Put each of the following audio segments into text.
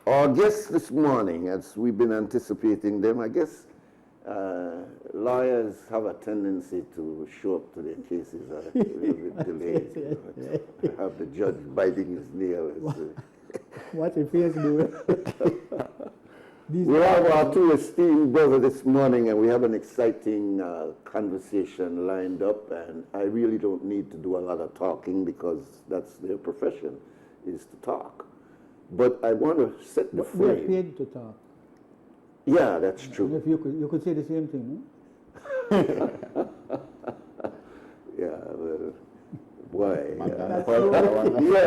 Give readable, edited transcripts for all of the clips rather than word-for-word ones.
Our guests this morning, as we've been anticipating them, I guess lawyers have a tendency to show up to their cases a little bit delayed. Have the judge biting his nails. What if he is doing? We have our two esteemed brothers this morning, and we have an exciting conversation lined up, and I really don't need to do a lot of talking because that's their profession, is to talk. But I want to set the frame. We are paid to talk. Yeah, that's true. And if you could say the same thing, Yeah, well, boy. Yeah,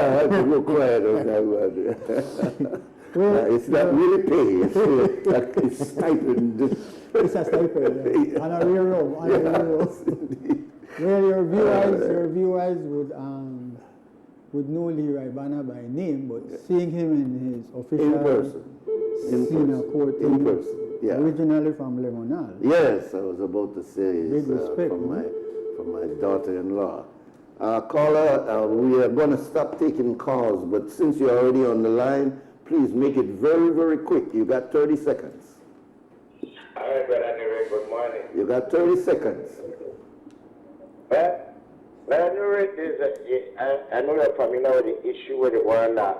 I have to go quiet on that one. Well, it's not really pay, it's stipend. It's a stipend, yeah. On a real room, on a real room. Well, your viewers would know Leroy Banner by name, but seeing him in his official senior court in person, yeah. Originally from Lemonal. Yes, I was about to say from my daughter-in-law. Caller, we are going to stop taking calls, but since you're already on the line, please make it very, very quick. You got 30 seconds. All right, Brother Leroy, good morning. You got 30 seconds. Well, Leroy, I know you're familiar with the issue with the one that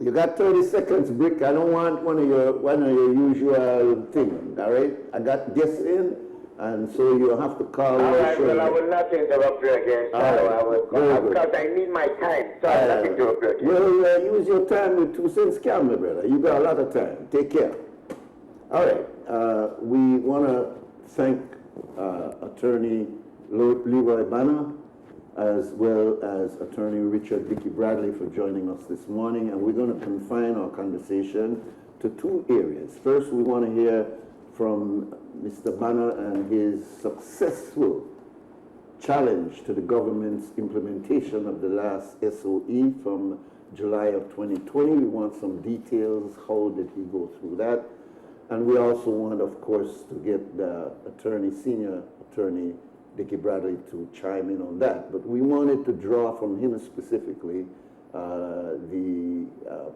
You got 30 seconds, Brick. I don't want one of your usual things, all right? I got guests in, and so you have to call. All right, well, I will not interrupt you again, so I will, because I need my time, so I will not interrupt you again. Well, use your time with 2 cents camera, brother. You got a lot of time. Take care. All right. We want to thank Attorney Leroy Banner, as well as Attorney Richard Dickie Bradley for joining us this morning, and we're going to confine our conversation to 2 areas. First, we want to hear from Mr. Banner and his successful challenge to the government's implementation of the last SOE from July of 2020. We want some details. How did he go through that? And we also want, of course, to get the senior attorney, Dickie Bradley, to chime in on that. But we wanted to draw from him specifically the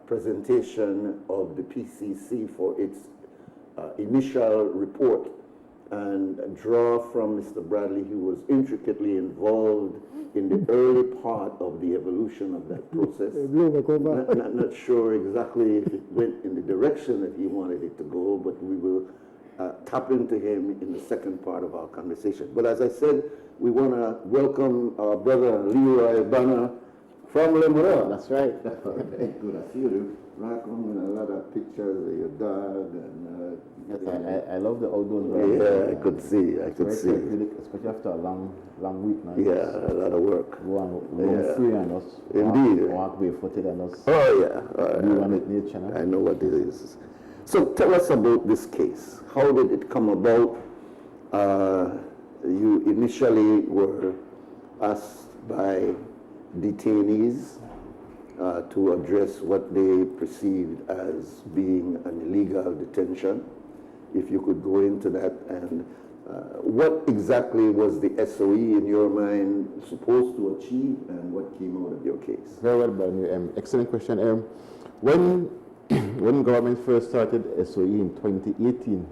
presentation of the PCC for its initial report, and draw from Mr. Bradley, who was intricately involved in the early part of the evolution of that process. Not sure exactly if it went in the direction that he wanted it to go, but we will tap into him in the second part of our conversation. But as I said, we want to welcome our brother Leroy Banner from Leroy. That's right. Good. I see you racking with a lot of pictures of your dog and. Yes, I love the outdoors. Yeah, I could see. Especially after a long week now. Yeah, a lot of work. Go free and us. Indeed. Walk barefooted and us. Oh yeah. Be one with nature. No? I know what it is. So tell us about this case. How did it come about? You initially were asked by detainees to address what they perceived as being an illegal detention. If you could go into that, and what exactly was the SOE in your mind supposed to achieve, and what came out of your case? Very well, Brian. Excellent question. When government first started SOE in 2018,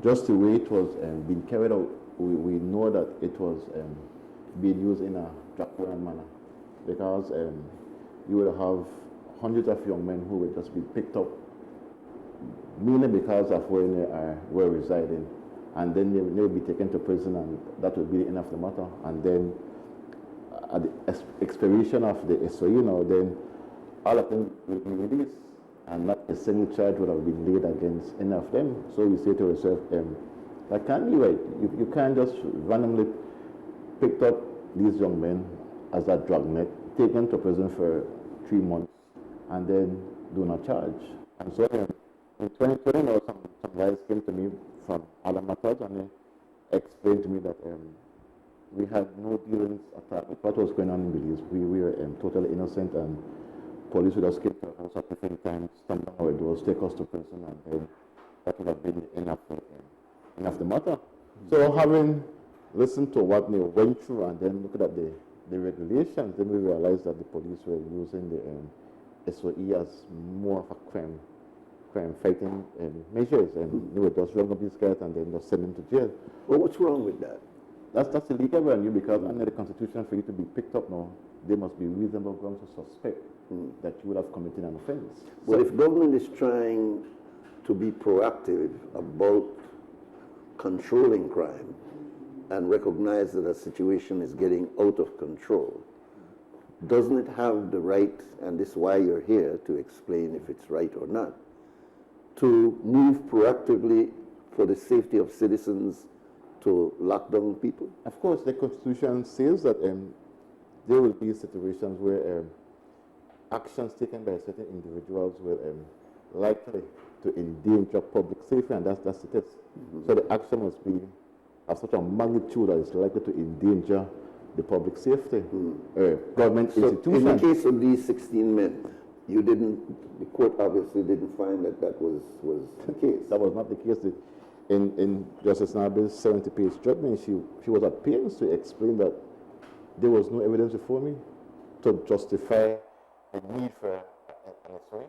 just the way it was being carried out, we know that it was being used in a draconian manner, because you would have hundreds of young men who would just be picked up, mainly because of where they were residing, and then they would be taken to prison, and that would be the end of the matter. And then at the expiration of the SOE now, then all of them will be released, and not a single charge would have been laid against any of them. So we say to ourselves, that can't be right. You can't just randomly pick up these young men as a dragnet, take them to prison for 3 months, and then do not charge. And so in 2020, some guys came to me from other matters, and they explained to me that we had no dealings at all with what was going on in Belize. We were totally innocent, and police would just came to our house at different times, stand on our doors, take us to prison, and then that would have been the end of the matter. So having listened to what they went through and then looked at the regulations, then we realized that the police were using the SOE as more of a crime crime fighting measures, and they would just run up these guys and then just send them to jail. Well, what's wrong with that? That's illegal, brand new, because under the Constitution, for you to be picked up now, there must be reasonable grounds to suspect that you would have committed an offense. Well, if government is trying to be proactive about controlling crime and recognize that a situation is getting out of control, doesn't it have the right, and this is why you're here, to explain if it's right or not, to move proactively for the safety of citizens to lock down people? Of course, the Constitution says that there will be situations where actions taken by certain individuals will likely to endanger public safety, and that's the test. So the action must be of such a magnitude that it's likely to endanger the public safety. Government institutions. In the case of these 16 men, the court obviously didn't find that was the case. That was not the case. In Justice Nabe's 70-page judgment, she was at pains to explain that there was no evidence before me to justify the need for an SOE.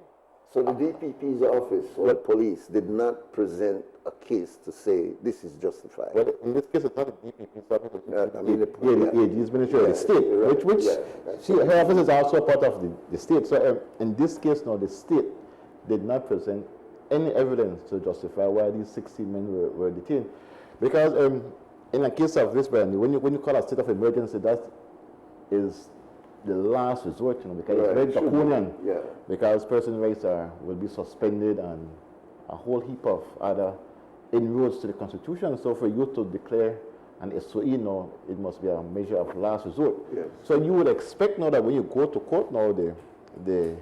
So the DPP's office or police did not present a case to say this is justified. Well, in this case, it's not the DPP's office, it's the AG's Ministry of the State, right. which her office is also part of the state. So in this case now, the state did not present any evidence to justify why these 16 men were detained. Because in a case of this, Brian, when you call a state of emergency, that is the last resort, because it's very draconian. Because person rights will be suspended and a whole heap of other inroads to the Constitution. So for you to declare an SOE now, it must be a measure of last resort. So you would expect now that when you go to court now, the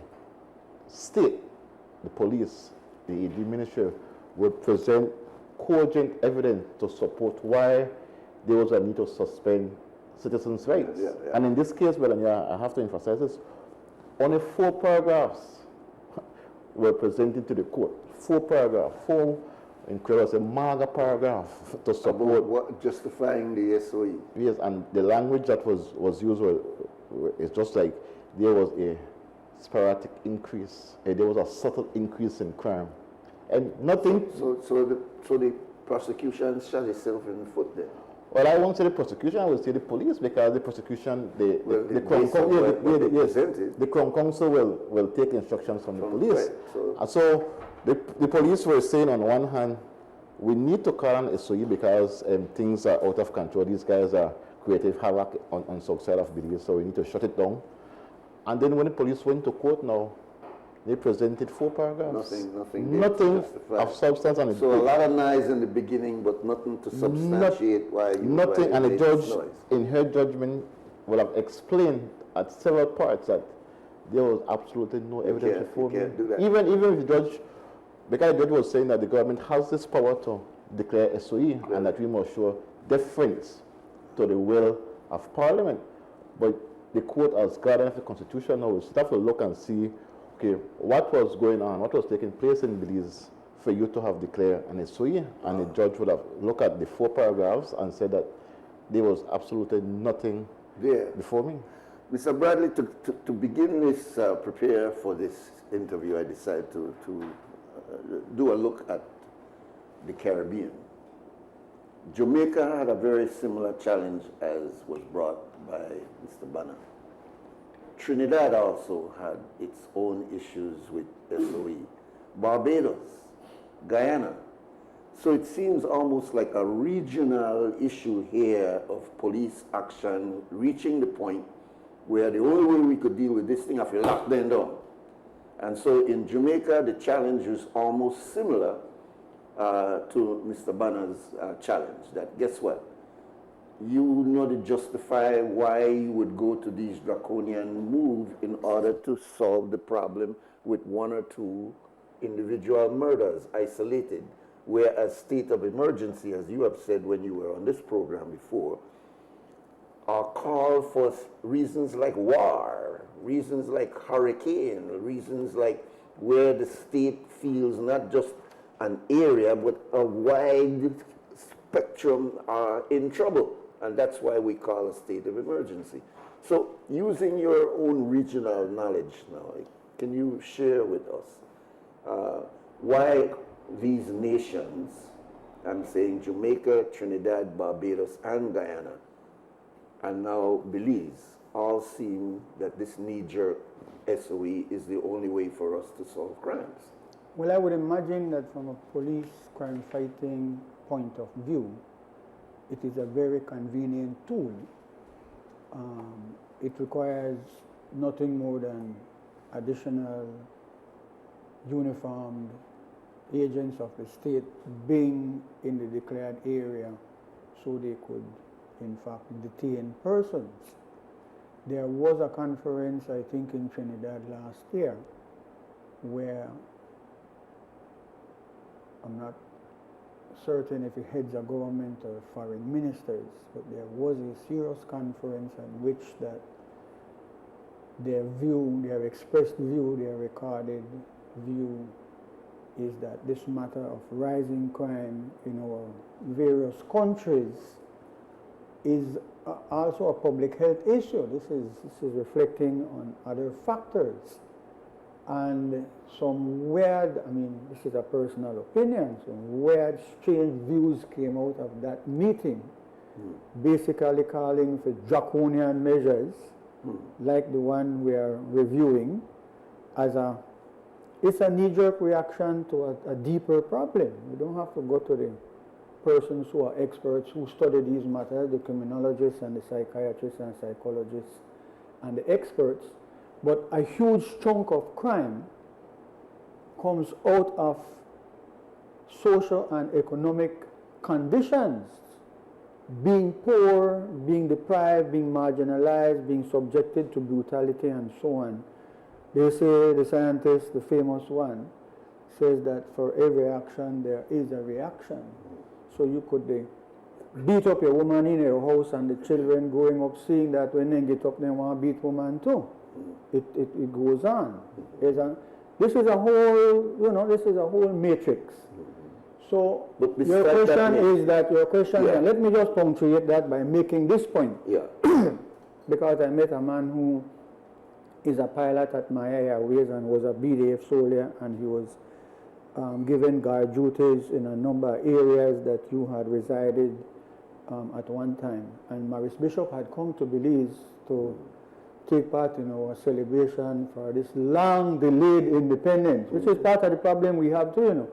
state, the police, the AD ministry would present cogent evidence to support why there was a need to suspend citizens' rights. And in this case, I have to emphasize this, only 4 paragraphs were presented to the court. 4 paragraphs, 4 incredible, maga paragraph to support. What, justifying the SOE? Yes, and the language that was used is just like there was a sporadic increase, there was a subtle increase in crime. And nothing. So the prosecution shot itself in the foot then? Well, I won't say the prosecution, I will say the police, because the prosecution, the Crown Council will take instructions from the police. And so the police were saying on one hand, we need to call an SOE because things are out of control. These guys are creating havoc on south side of Belize, so we need to shut it down. And then when the police went to court now, they presented 4 paragraphs. Nothing of substance. And so a lot of noise in the beginning, but nothing to substantiate why you. Nothing, and the judge, in her judgment, will have explained at several parts that there was absolutely no evidence before me. Even if the judge, because the judge was saying that the government has this power to declare SOE, and that we must show deference to the will of Parliament. But the court, as guardian of the Constitution, now will have to look and see, okay, what was going on, what was taking place in Belize for you to have declared an SOE? And the judge would have looked at the 4 paragraphs and said that there was absolutely nothing before me. Mr. Bradley, to begin this, prepare for this interview, I decided to do a look at the Caribbean. Jamaica had a very similar challenge as was brought by Mr. Banner. Trinidad also had its own issues with SOE. Barbados, Guyana. So it seems almost like a regional issue here of police action reaching the point where the only way we could deal with this thing is to lock them down. And so in Jamaica, the challenge is almost similar to Mr. Banner's challenge, that guess what? You would not justify why you would go to these draconian moves in order to solve the problem with 1 or 2 individual murders isolated, whereas state of emergency, as you have said when you were on this program before, are called for reasons like war, reasons like hurricane, reasons like where the state feels not just an area but a wide spectrum are in trouble. And that's why we call a state of emergency. So using your own regional knowledge now, can you share with us why these nations, I'm saying Jamaica, Trinidad, Barbados, and Guyana, and now Belize, all seem that this knee-jerk SOE is the only way for us to solve crimes. Well, I would imagine that from a police crime fighting point of view, it is a very convenient tool. It requires nothing more than additional uniformed agents of the state being in the declared area so they could, in fact, detain persons. There was a conference, I think, in Trinidad last year where I'm not certain if it heads of government or foreign ministers, but there was a serious conference in which that their view, their expressed view, their recorded view is that this matter of rising crime in our various countries is also a public health issue. This is reflecting on other factors. And some weird, I mean, this is a personal opinion, some weird, strange views came out of that meeting, basically calling for draconian measures, like the one we are reviewing, it's a knee-jerk reaction to a deeper problem. You don't have to go to the persons who are experts who study these matters, the criminologists and the psychiatrists and psychologists and the experts. But a huge chunk of crime comes out of social and economic conditions. Being poor, being deprived, being marginalized, being subjected to brutality and so on. They say, the scientist, the famous one, says that for every action there is a reaction. So you could beat up your woman in your house and the children growing up seeing that when they get up they want to beat woman too. It goes on. This is a whole, this is a whole matrix. So your question is that, let me just punctuate that by making this point. Yeah. Because I met a man who is a pilot at my Airways and was a BDF soldier, and he was given guard duties in a number of areas that you had resided at one time. And Maurice Bishop had come to Belize to take part in our celebration for this long delayed independence, which is part of the problem we have too,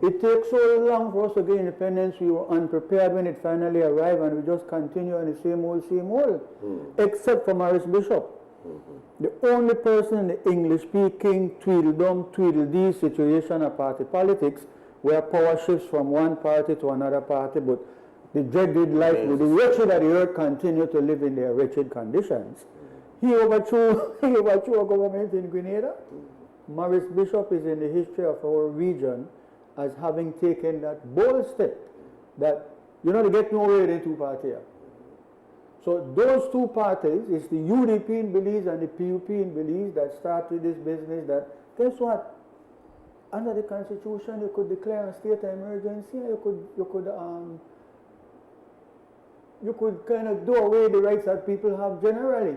It takes so long for us to get independence. We were unprepared when it finally arrived, and we just continue on the same old, except for Maurice Bishop. The only person in the English-speaking Tweedledum, Tweedledee situation of party politics where power shifts from one party to another party, but the dreaded life with the wretched of the earth continue to live in their wretched conditions. He overthrew a government in Grenada. Maurice Bishop is in the history of our region as having taken that bold step that, they get nowhere in two parties. So those two parties, it's the UDP in Belize and the PUP in Belize that started this business that, guess what? Under the Constitution, you could declare a state of emergency, and you could kind of do away with the rights that people have generally.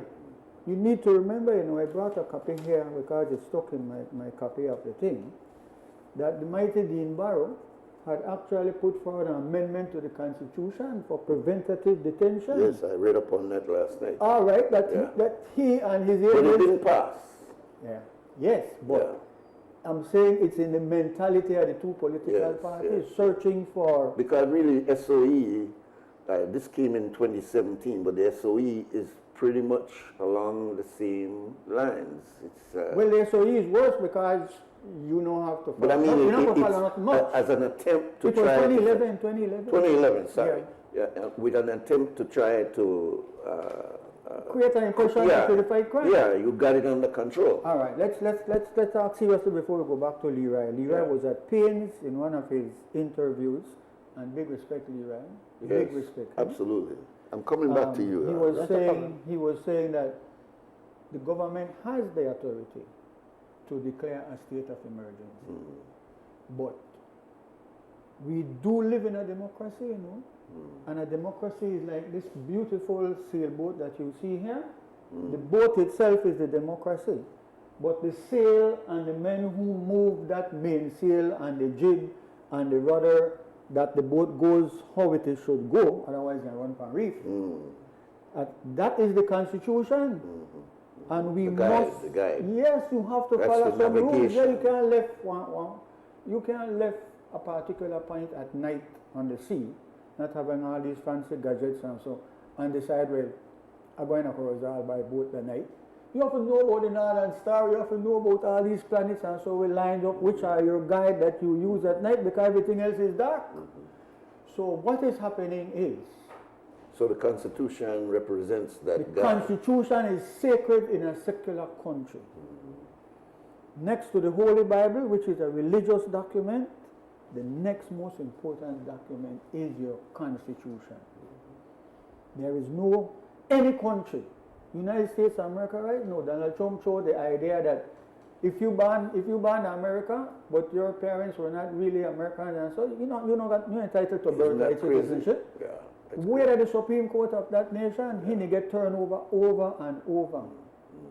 You need to remember, I brought a copy here because it's stuck in my copy of the thing, that the mighty Dean Barrow had actually put forward an amendment to the Constitution for preventative detention. Yes, I read up on that last night. All right, that he and his But it didn't pass. Yeah. Yes, but I'm saying it's in the mentality of the two political parties searching for... Because really SOE, this came in 2017, but the SOE is pretty much along the same lines. It's well, the SOE is worse because you don't have to follow. But I mean, it's as an attempt to try... It was 2011. Sorry. Yeah, with an attempt to try to... create an impression of certified crime. Yeah, you got it under control. All right, let's talk seriously before we go back to Leroy. Leroy was at pains in one of his interviews, and big respect to Leroy. Yes, big respect. Absolutely. I'm coming back to you. He was saying that the government has the authority to declare a state of emergency, but we do live in a democracy, and a democracy is like this beautiful sailboat that you see here. The boat itself is the democracy. But the sail and the men who move that mainsail and the jib and the rudder, that the boat goes how it is should go, otherwise you run for reef. That is the Constitution. And we must. The guide. Yes, you have to That's follow the some rules. Yeah, navigation. you can't left you can't left a particular point at night on the sea, not having all these fancy gadgets and so, and decide, well, I'm going to Corozal by boat the night. You have to know about the Northern Star, you have to know about all these planets, and so we lined up which are your guide that you use at night because everything else is dark. So what is happening is, So the Constitution represents that the guide. Constitution is sacred in a secular country. Next to the Holy Bible, which is a religious document, the next most important document is your Constitution. There is no, any country, United States of America right now, Donald Trump showed the idea that if you ban America, but your parents were not really Americans, and so you're entitled to Isn't that birthright crazy? citizenship. Yeah. Where the Supreme Court of that nation, he get turned over and over.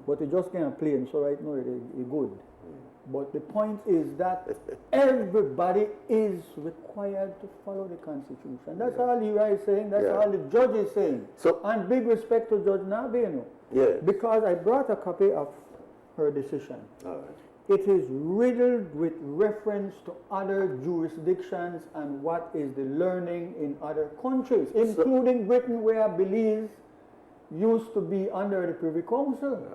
But he just can't play him, so right now it's good. But the point is that everybody is required to follow the Constitution. That's all Leroy is saying, that's all the judge is saying. So- and big respect to Judge Nabino. Yes. Because I brought a copy of her decision. All right. It is riddled with reference to other jurisdictions and what is the learning in other countries, including Britain, where Belize used to be under the Privy Council.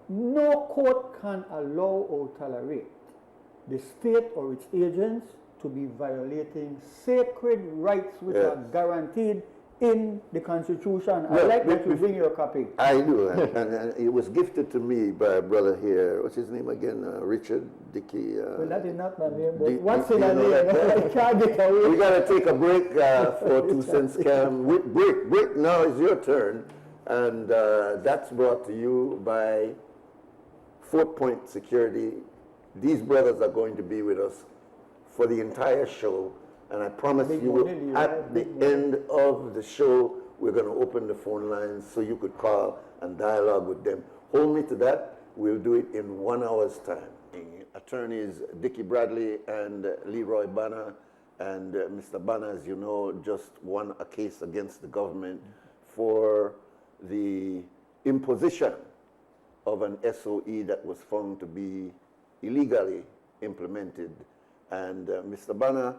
No court can allow or tolerate the state or its agents to be violating sacred rights which are guaranteed in the Constitution. I like that you bring your copy. I do, and it was gifted to me by a brother here. What's his name again? Richard Dickie. Well, that is not my name, but Di- what's Di- in a you know name? that I can't get away. We got to take a break for 2 cents scam. Break now is your turn, and that's brought to you by Fort Point Security. These brothers are going to be with us for the entire show, and I promise Big you, money, at the end of the show, we're going to open the phone lines so you could call and dialogue with them. Hold me to that. We'll do it in 1 hour's time. Attorneys Dickie Bradley and Leroy Banner, and Mr. Banner, as you know, just won a case against the government for the imposition of an SOE that was found to be illegally implemented. And Mr. Banner,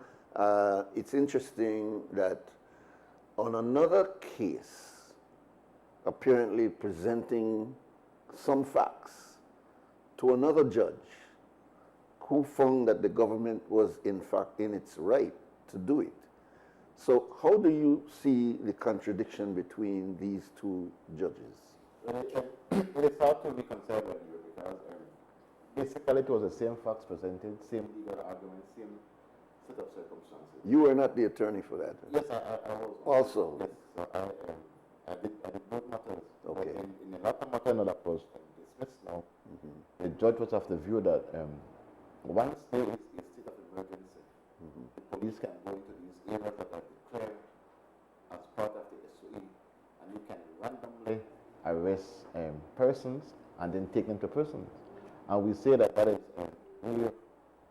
it's interesting that on another case, apparently presenting some facts to another judge who found that the government was in fact in its right to do it. So how do you see the contradiction between these two judges? It is hard to be concerned with you because basically it was the same facts presented, same legal arguments, same set of circumstances. You were not the attorney for that. Yes, I was. Also. Yes, I did both matters. Okay. But in the latter matter that was dismissed now, the judge was of the view that once there is a state of emergency, the police can go into these areas that are declared as part of the SOE, and you can randomly arrest persons and then take them to prisons. And we say that that is we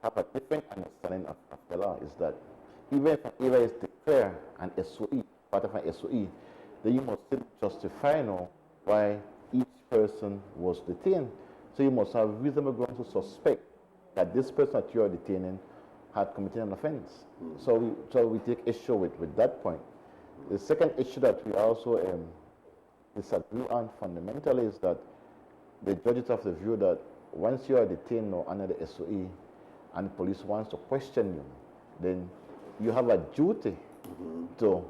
have a different understanding of the law, is that even if an area is declared an SOE, part of an SOE, then you must still justify now why each person was detained. So you must have reasonable grounds to suspect that this person that you are detaining had committed an offense. So we take issue with that point. The second issue that we also disagree on fundamentally is that the judges have the view that once you are detained now under the SOE and the police wants to question you, then you have a duty to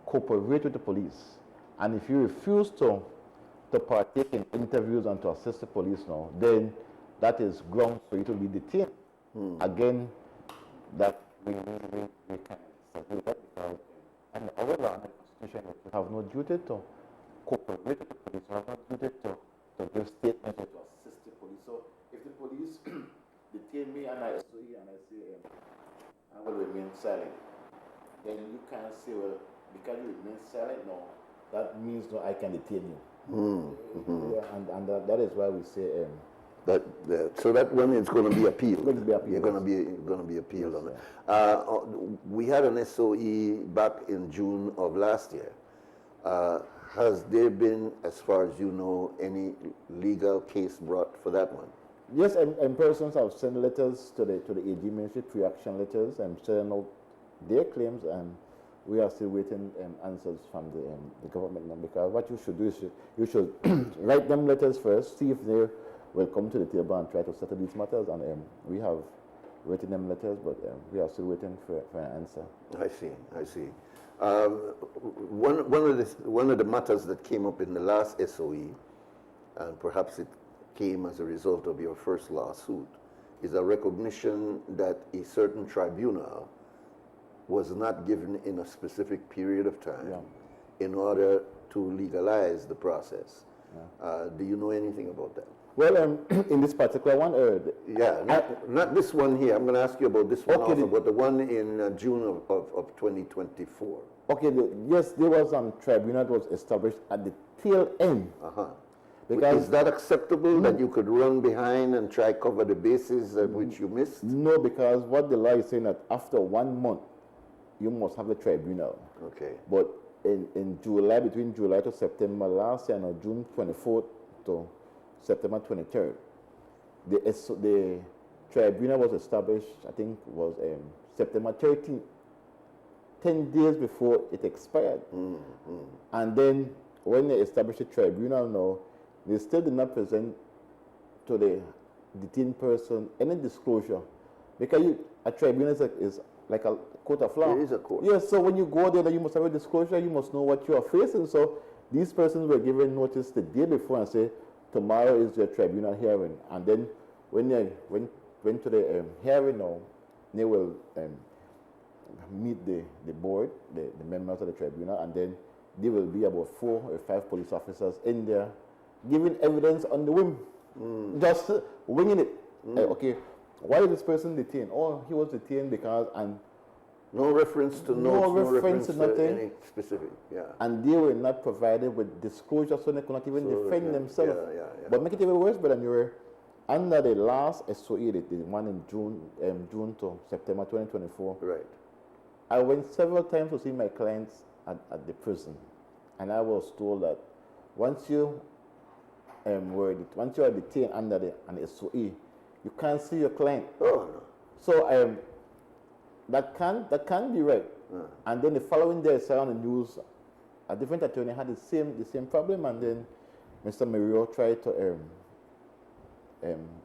cooperate with the police. And if you refuse to partake in interviews and to assist the police now, then that is grounds for you to be detained. Again, that we can disagree with that because under our law and the Constitution, you have no duty to cooperate with the police, you have no duty to give statements or to assist the police. So if the police detain me and I SOE and I say I will remain silent, then you can't say, well, because you remain silent now, that means no, I can detain you. Yeah, and that is why we say So that one is going to be appealed. Going to be appealed, You're going to be appealed on it. We had an SOE back in June of last year. Has there been, as far as you know, any legal case brought for that one? Yes, and persons have sent letters to the AG Ministry, pre-action letters, and sending out their claims, and we are still waiting answers from the government now, because what you should do is you should write them letters first, see if they will come to the table and try to settle these matters, and we have written them letters, but we are still waiting for an answer. I see. One of the matters that came up in the last SOE, and perhaps it came as a result of your first lawsuit, is a recognition that a certain tribunal was not given in a specific period of time in order to legalize the process. Do you know anything about that? Well, in this particular one, not this one here. I'm going to ask you about this one also, but the one in June of 2024. Okay, yes, there was a tribunal that was established at the tail end. Because is that acceptable, that you could run behind and try cover the bases which you missed? No, because what the law is saying that after 1 month, you must have a tribunal. Okay. But in July, between July to September last year, and June 24th to September 23rd, the tribunal was established, I think was September 13th, 10 days before it expired. And then when they established the tribunal now, they still did not present to the detained person any disclosure, because a tribunal is like a court of law. It is a court. Yes, so when you go there, you must have a disclosure, you must know what you are facing. So these persons were given notice the day before and say, tomorrow is your tribunal hearing. And then when they went to the hearing now, they will meet the board, the members of the tribunal, and then there will be about 4 or 5 police officers in there giving evidence on the whim, just winging it. Okay, why is this person detained? Oh, he was detained because, and no reference to notes, no reference to nothing, any specific, and they were not provided with disclosure, so they could not even defend themselves. But make it even worse, but you were under the last SOE, the one in June to September 2024. Right. I went several times to see my clients at the prison, and I was told that once you are detained under an SOE, you can't see your client. Oh no. So that can't be right. And then the following day, I saw on the news a different attorney had the same problem, and then Mr. Mario tried to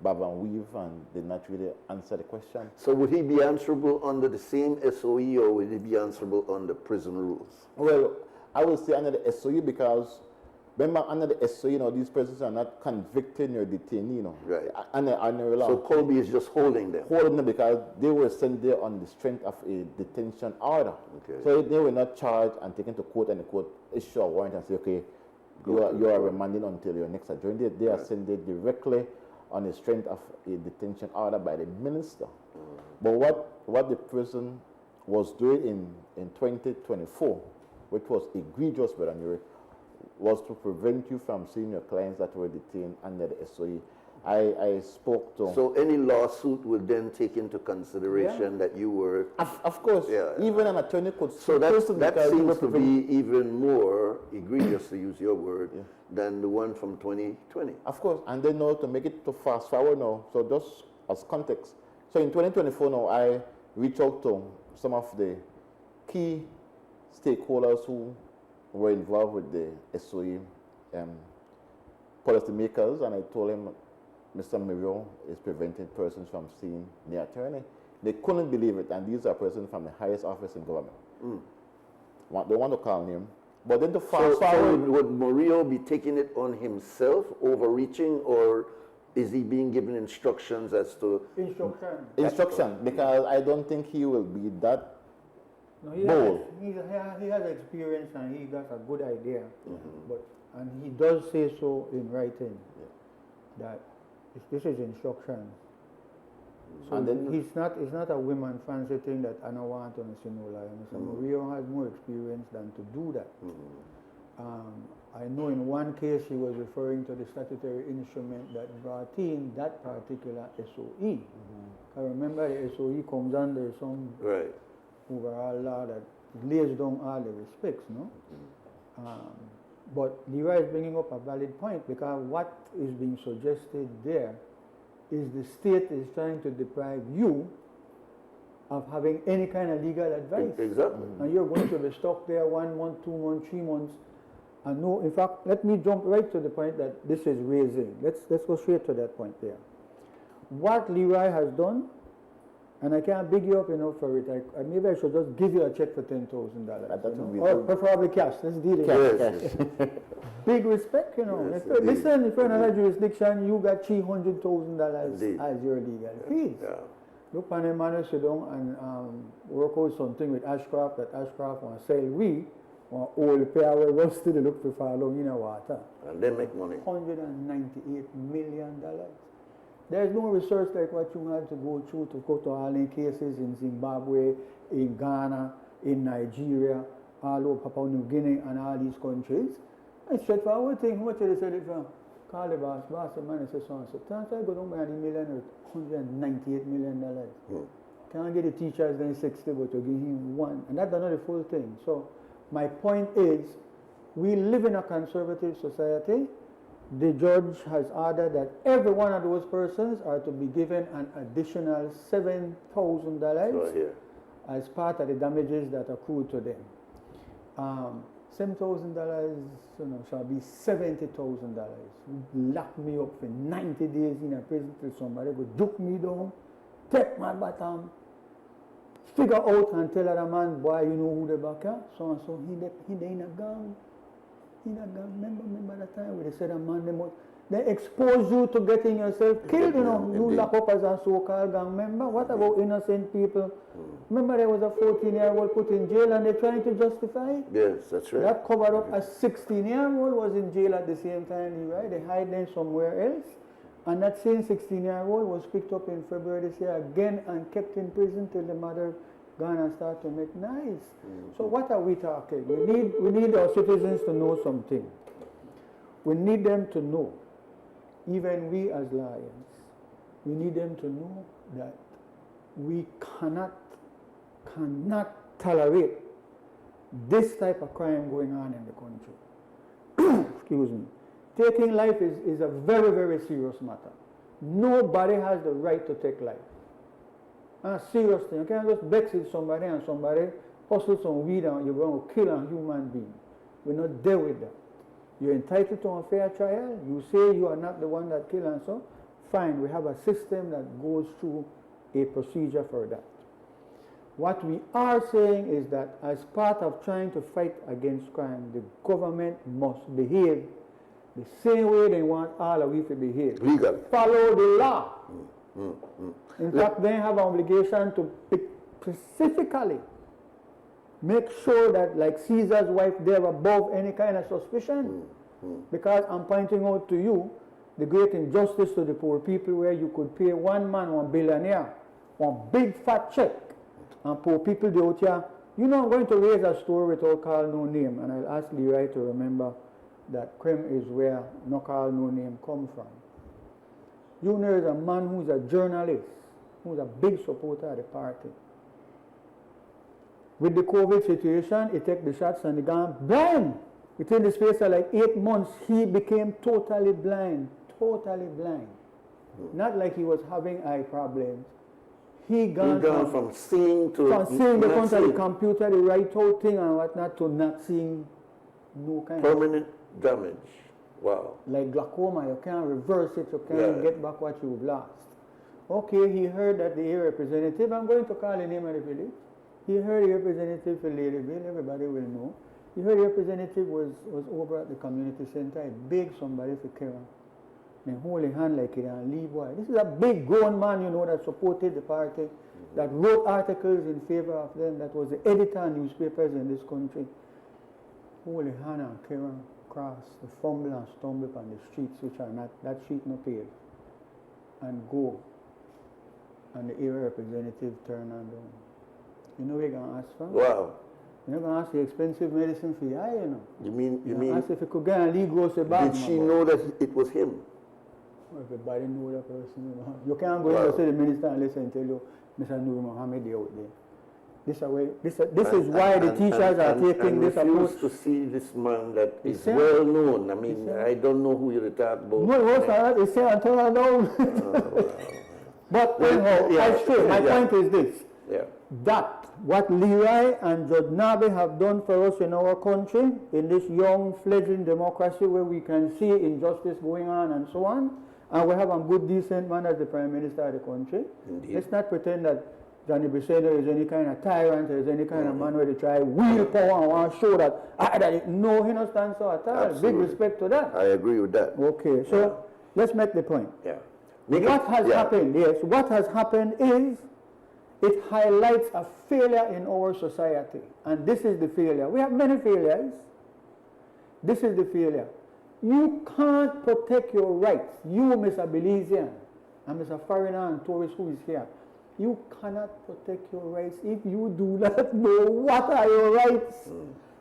bob and weave and did not really answer the question. So would he be answerable under the same SOE, or would he be answerable under prison rules? Well, I would say under the SOE, because remember, under the SOE, these persons are not convicted or detained, Right. Under law. So Colby is just holding them. Holding them because they were sent there on the strength of a detention order. Okay. So they were not charged and taken to court, and the court issue a warrant and say, okay, you are remanded until your next adjournment. They are sent there directly on the strength of a detention order by the minister. But what the person was doing in 2024, which was egregious, was to prevent you from seeing your clients that were detained under the SOE. I spoke to... So any lawsuit would then take into consideration that you were... Of course. Even an attorney could... So that seems to be even more egregious, to use your word, than the one from 2020. Of course. And then now, to make it to fast forward now, so just as context. So in 2024 now, I reached out to some of the key stakeholders who were involved with the SOE policymakers, and I told him Mr. Mario is preventing persons from seeing the attorney. They couldn't believe it, and these are persons from the highest office in government. They want to call him. But then to fast forward... So would Mario be taking it on himself, overreaching, or is he being given instructions as to... Instruction, because I don't think he will be that bold. He has experience and he got a good idea, and he does say so in writing, that this is instruction. So and then it's not a women fancy thing that I don't want to see no lie. Mr. Mario has more experience than to do that. I know in one case he was referring to the statutory instrument that brought in that particular SOE. I remember the SOE comes under some Right. overall law that lays down all the respects, no? But Leroy is bringing up a valid point, because what is being suggested there is the state is trying to deprive you of having any kind of legal advice. Exactly. And you're going to be stuck there 1 month, 2 months, 3 months. And no, in fact, let me jump right to the point that this is raising. Let's go straight to that point there. What Leroy has done, and I can't big you up enough for it. Maybe I should just give you a check for $10,000. That would be Or good. preferably cash. Let's deal in Yes. big respect, you know. Yes, Listen, if you're in another jurisdiction, you got $300,000 Indeed. as your legal fees. Yeah. Look on a man who sit down and work out something with Ashcraft, that Ashcraft want to sell we, or all the pay away rusty, they look for follow in the water. And they make money. $198 million. There's no research like what you had to go through to go to all the cases in Zimbabwe, in Ghana, in Nigeria, all over Papua New Guinea and all these countries. It's straightforward thing. How much did they sell it for? Call the boss, the man says so and so. Times I go down by $1 million, $198 million. Can't get the teachers then 60, but to give him one. And that's another full thing. So my point is, we live in a conservative society. The judge has ordered that every one of those persons are to be given an additional $7,000 So here. as part of the damages that accrued to them. $7,000, shall be $70,000. Lock me up for 90 days in a prison till somebody go duke me down, take my bottom, figure out and tell other man, boy, you know who the back are? So and so, he in a gang. Remember that time where they said a man, they expose you to getting yourself killed, you know. You lock up as a so-called gang member. What about innocent people? Remember there was a 14-year-old put in jail and they're trying to justify it? Yes, that's right. That covered up a 16-year-old was in jail at the same time, right? They hide them somewhere else. And that same 16-year-old was picked up in February this year again and kept in prison till the mother gone and start to make noise. So what are we talking? We need our citizens to know something. We need them to know, even we as lawyers, we need them to know that we cannot tolerate this type of crime going on in the country. Excuse me. Taking life is a very, very serious matter. Nobody has the right to take life. A serious thing. You can't just vex with somebody and somebody hustle some weed and you're going to kill a human being. We're not there with that. You're entitled to a fair trial. You say you are not the one that killed and so, fine. We have a system that goes through a procedure for that. What we are saying is that as part of trying to fight against crime, the government must behave the same way they want all of you to behave. Legal. Follow the law. In fact, they have an obligation to specifically make sure that, like Caesar's wife, they're above any kind of suspicion. Because I'm pointing out to you the great injustice to the poor people, where you could pay one man, one billionaire, one big fat check, and poor people out here. You know, I'm going to raise a story without call no name, and I'll ask Leroy to remember that crime is where no call no name come from. You know, there's a man who's a journalist, who's a big supporter of the party. With the COVID situation, he took the shots and he gone blind. Within the space of like 8 months, he became totally blind. Totally blind. Not like he was having eye problems. He gone from seeing to from seeing the front of the seeing. computer, the right out thing and whatnot, to not seeing no kind of Permanent damage. Wow. like glaucoma. You can't reverse it, you can't get back what you've lost. Okay, he heard that the area representative, I'm going to call the name of the village. He heard the representative for Ladyville, everybody will know. He heard the representative was over at the community center. He begged somebody for Karen. Then hold a hand like it and leave. Why? This is a big grown man, you know, that supported the party, that wrote articles in favor of them, that was the editor of newspapers in this country. Hold a hand and Karen cross, the fumble and stumble on the streets, which are not, that street no paved, and go. And the area representative turn and down. You know what you're going to ask for? Wow. You're going to ask the expensive medicine for your eye, you know. You mean, Ask if you could get a legal say back. did she know that it was him? Well, everybody know that person, you know. You can't go in and say the minister and listen and tell you, Mr. Nur Mohammed, they out there. This is why the teachers are taking this approach. To see this man that is said- well known. I mean, I don't know who you're talking about. No, it was not. It's saying until I know. But anyhow, yeah, I straight. My yeah. point is this. Yeah. That what Leroy and Judge Nabe have done for us in our country, in this young fledgling democracy where we can see injustice going on and so on, and we have a good decent man as the Prime Minister of the country. Indeed. Let's not pretend that Johnny Bisseno is any kind of tyrant, or is any kind of man where they try wield power and want to show that no, he no stands so at all. Absolutely. Big respect to that. I agree with that. Okay, so let's make the point. Yeah. What has happened, yes, what has happened is it highlights a failure in our society. And this is the failure. We have many failures. This is the failure. You can't protect your rights. You, Mr. Belizean, and Mr. Foreigner and tourist who is here, you cannot protect your rights if you do not know what are your rights.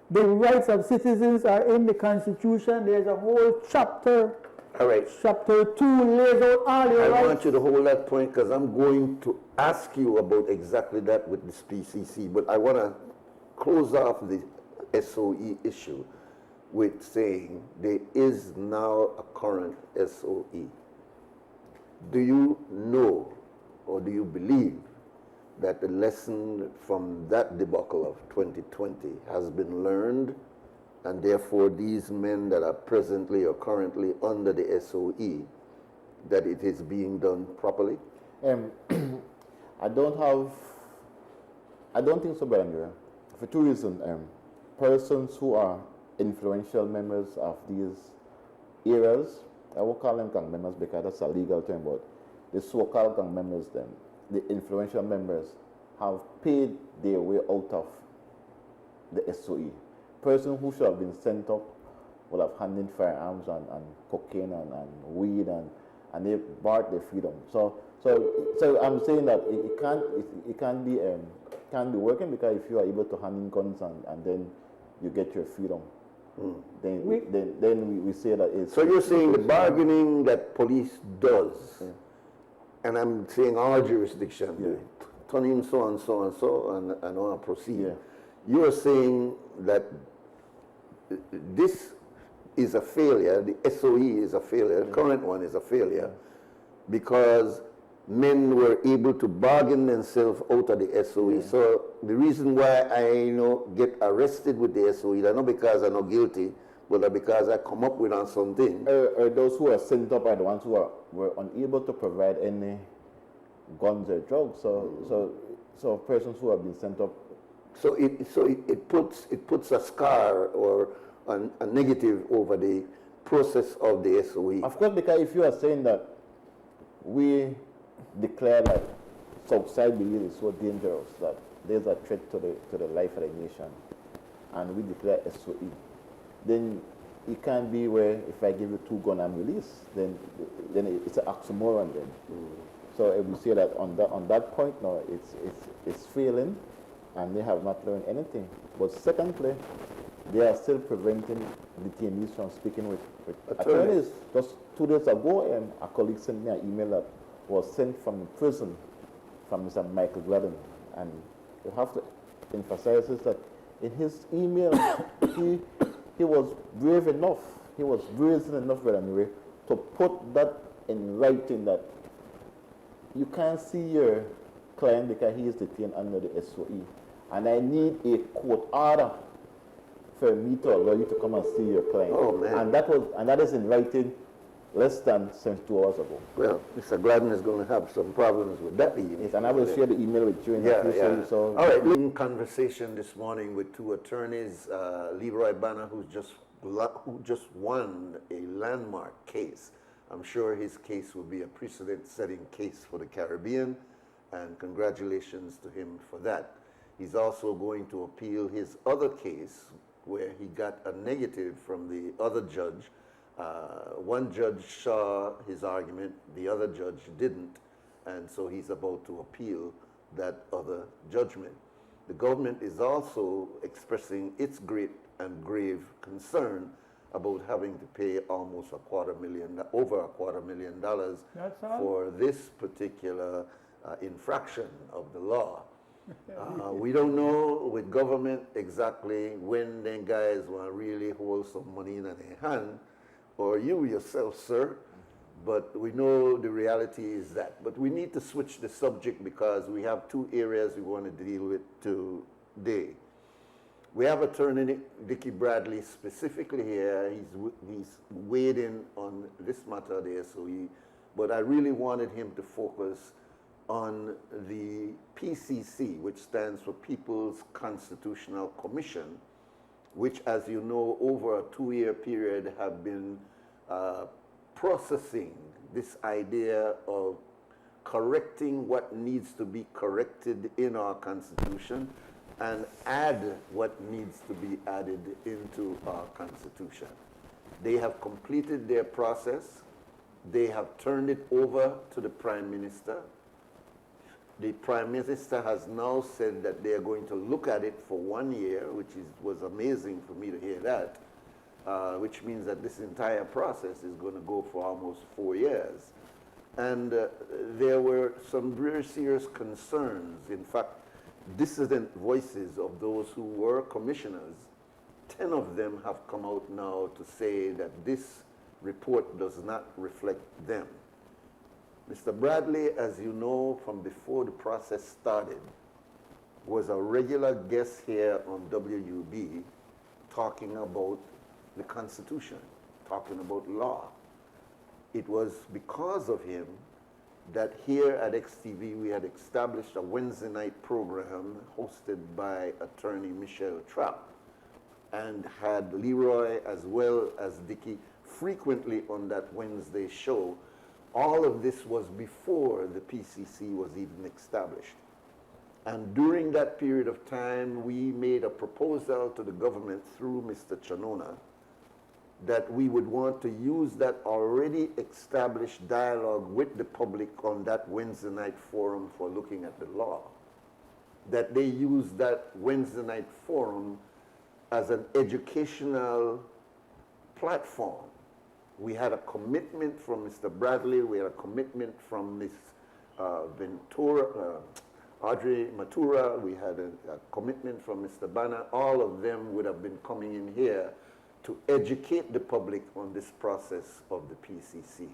The rights of citizens are in the Constitution. There's a whole chapter. All right. Chapter 2 lays out all your I rights. want you to hold that point because I'm going to ask you about exactly that with this PCC. But I want to close off the SOE issue with saying there is now a current SOE. Do you know or do you believe that the lesson from that debacle of 2020 has been learned, and therefore these men that are presently or currently under the SOE, that it is being done properly? I don't think so, Brother Mira, for two reasons. Persons who are influential members of these areas, I won't call them gang members because that's a legal term, but the so-called gang members, the influential members, have paid their way out of the SOE. Person who should have been sent up will have handed firearms and cocaine and weed and they barred their freedom. So I'm saying that it can't be working, because if you are able to hand in guns and then you get your freedom, then we say that it's... So you're saying the bargaining that police does, and I'm saying all jurisdiction, turn in so and so and so and on proceed. You're saying that this is a failure, the SOE is a failure, the current one is a failure, because men were able to bargain themselves out of the SOE. So the reason why I get arrested with the SOE, not because I'm not guilty, but because I come up with on something. Those who are sent up are the ones who were unable to provide any guns or drugs. So persons who have been sent up. So it puts a scar or a negative over the process of the SOE. Of course, because if you are saying that we declare that Southside Belize is so dangerous that there's a threat to the life of the nation, and we declare SOE, then it can't be where if I give you 2 guns I'm released, then it's an oxymoron then. So if we say that on that point now, it's failing, and they have not learned anything. But secondly, they are still preventing detainees from speaking with attorneys. Just 2 days ago, a colleague sent me an email that was sent from the prison from Mr. Michael Gladden. And you have to emphasize this, that in his email, he was brave enough, he was brazen enough, anyway, to put that in writing, that you can't see your client because he is detained under the SOE. And I need a court order for me to allow you to come and see your client. Oh, man. And that is in writing less than 72 hours ago. Well, Mr. Gladden is going to have some problems with that email. Yes, and I will share the email with you in Yeah, a few yeah. seconds. So All right, in conversation this morning with 2 attorneys, Leroy Banner, who just won a landmark case. I'm sure his case will be a precedent-setting case for the Caribbean, and congratulations to him for that. He's also going to appeal his other case where he got a negative from the other judge. One judge saw his argument, the other judge didn't, and so he's about to appeal that other judgment. the government is also expressing its great and grave concern about having to pay almost over a $250,000 That's all? for this particular infraction of the law. We don't know with government exactly when them guys want to really hold some money in their hand, or you yourself, sir, but we know the reality is that. But we need to switch the subject because we have two areas we want to deal with today. We have Attorney Dickie Bradley specifically here. He's weighed in on this matter of the SOE, but I really wanted him to focus on the PCC, which stands for People's Constitutional Commission, which, as you know, over a 2-year period have been processing this idea of correcting what needs to be corrected in our Constitution and add what needs to be added into our Constitution. They have completed their process. They have turned it over to the Prime Minister. The Prime Minister has now said that they are going to look at it for 1 year, which was amazing for me to hear that, which means that this entire process is going to go for almost 4 years. And there were some very serious concerns. In fact, dissident voices of those who were commissioners, 10 of them have come out now to say that this report does not reflect them. Mr. Bradley, as you know from before the process started, was a regular guest here on WUB talking about the Constitution, talking about law. It was because of him that here at XTV we had established a Wednesday night program hosted by attorney Michelle Trapp and had Leroy as well as Dickie frequently on that Wednesday show. All of this was before the PCC was even established. And during that period of time, we made a proposal to the government through Mr. Chanona that we would want to use that already established dialogue with the public on that Wednesday night forum for looking at the law. That they use that Wednesday night forum as an educational platform. We had a commitment from Mr. Bradley, we had a commitment from Ms. Audrey Matura, we had a commitment from Mr. Banner. All of them would have been coming in here to educate the public on this process of the PCC.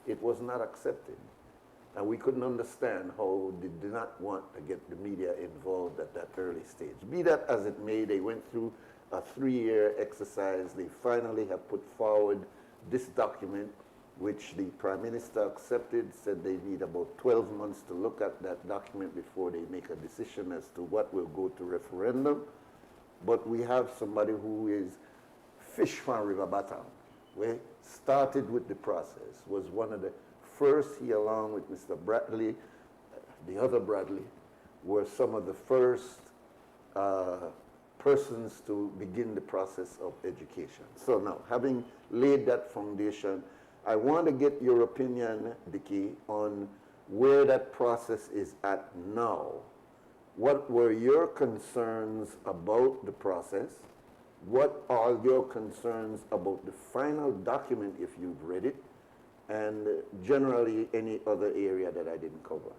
It was not accepted. And we couldn't understand how they did not want to get the media involved at that early stage. Be that as it may, they went through a 3-year exercise. They finally have put forward this document, which the Prime Minister accepted, said they need about 12 months to look at that document before they make a decision as to what will go to referendum. But we have somebody who is fish from River Bottom. We started with the process, was one of the first, he along with Mr. Bradley, the other Bradley, were some of the first persons to begin the process of education. So now, having laid that foundation, I want to get your opinion, Dickie, on where that process is at now. What were your concerns about the process? What are your concerns about the final document, if you've read it, and generally any other area that I didn't cover?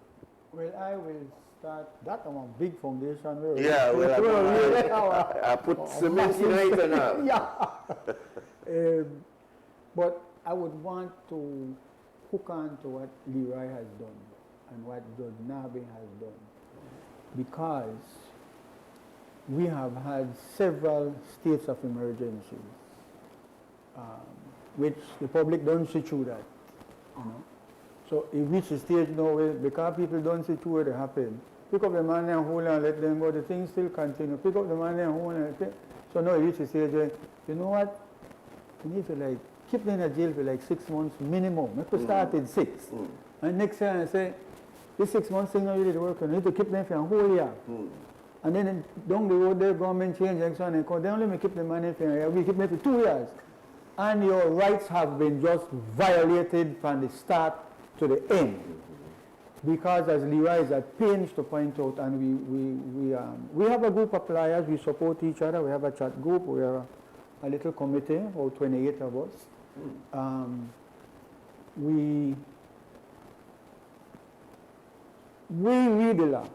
Well, I will start that on a big foundation. Yeah, well, I put cement in it and all. Yeah. But I would want to hook on to what Leroy has done and what Judge Nabe has done, because we have had several states of emergency, which the public don't see through that, you know. So it reaches a stage now where, because people don't see through what happen, pick up the man and hold and let them go, the thing still continue. Pick up the man and hold and so now it reaches a stage where, you know what, you need to keep them in jail for 6 months minimum. Make us start at 6. And next year I say, this 6 months thing not really working. You need to keep them for a whole year. And then down the road, the government change and so on and so on. They only keep the money for a year. We keep them for 2 years. And your rights have been just violated from the start to the end. because as Leroy is at pains to point out, and we have a group of pliers, we support each other, we have a chat group, we are a little committee, about 28 of us. We read a lot.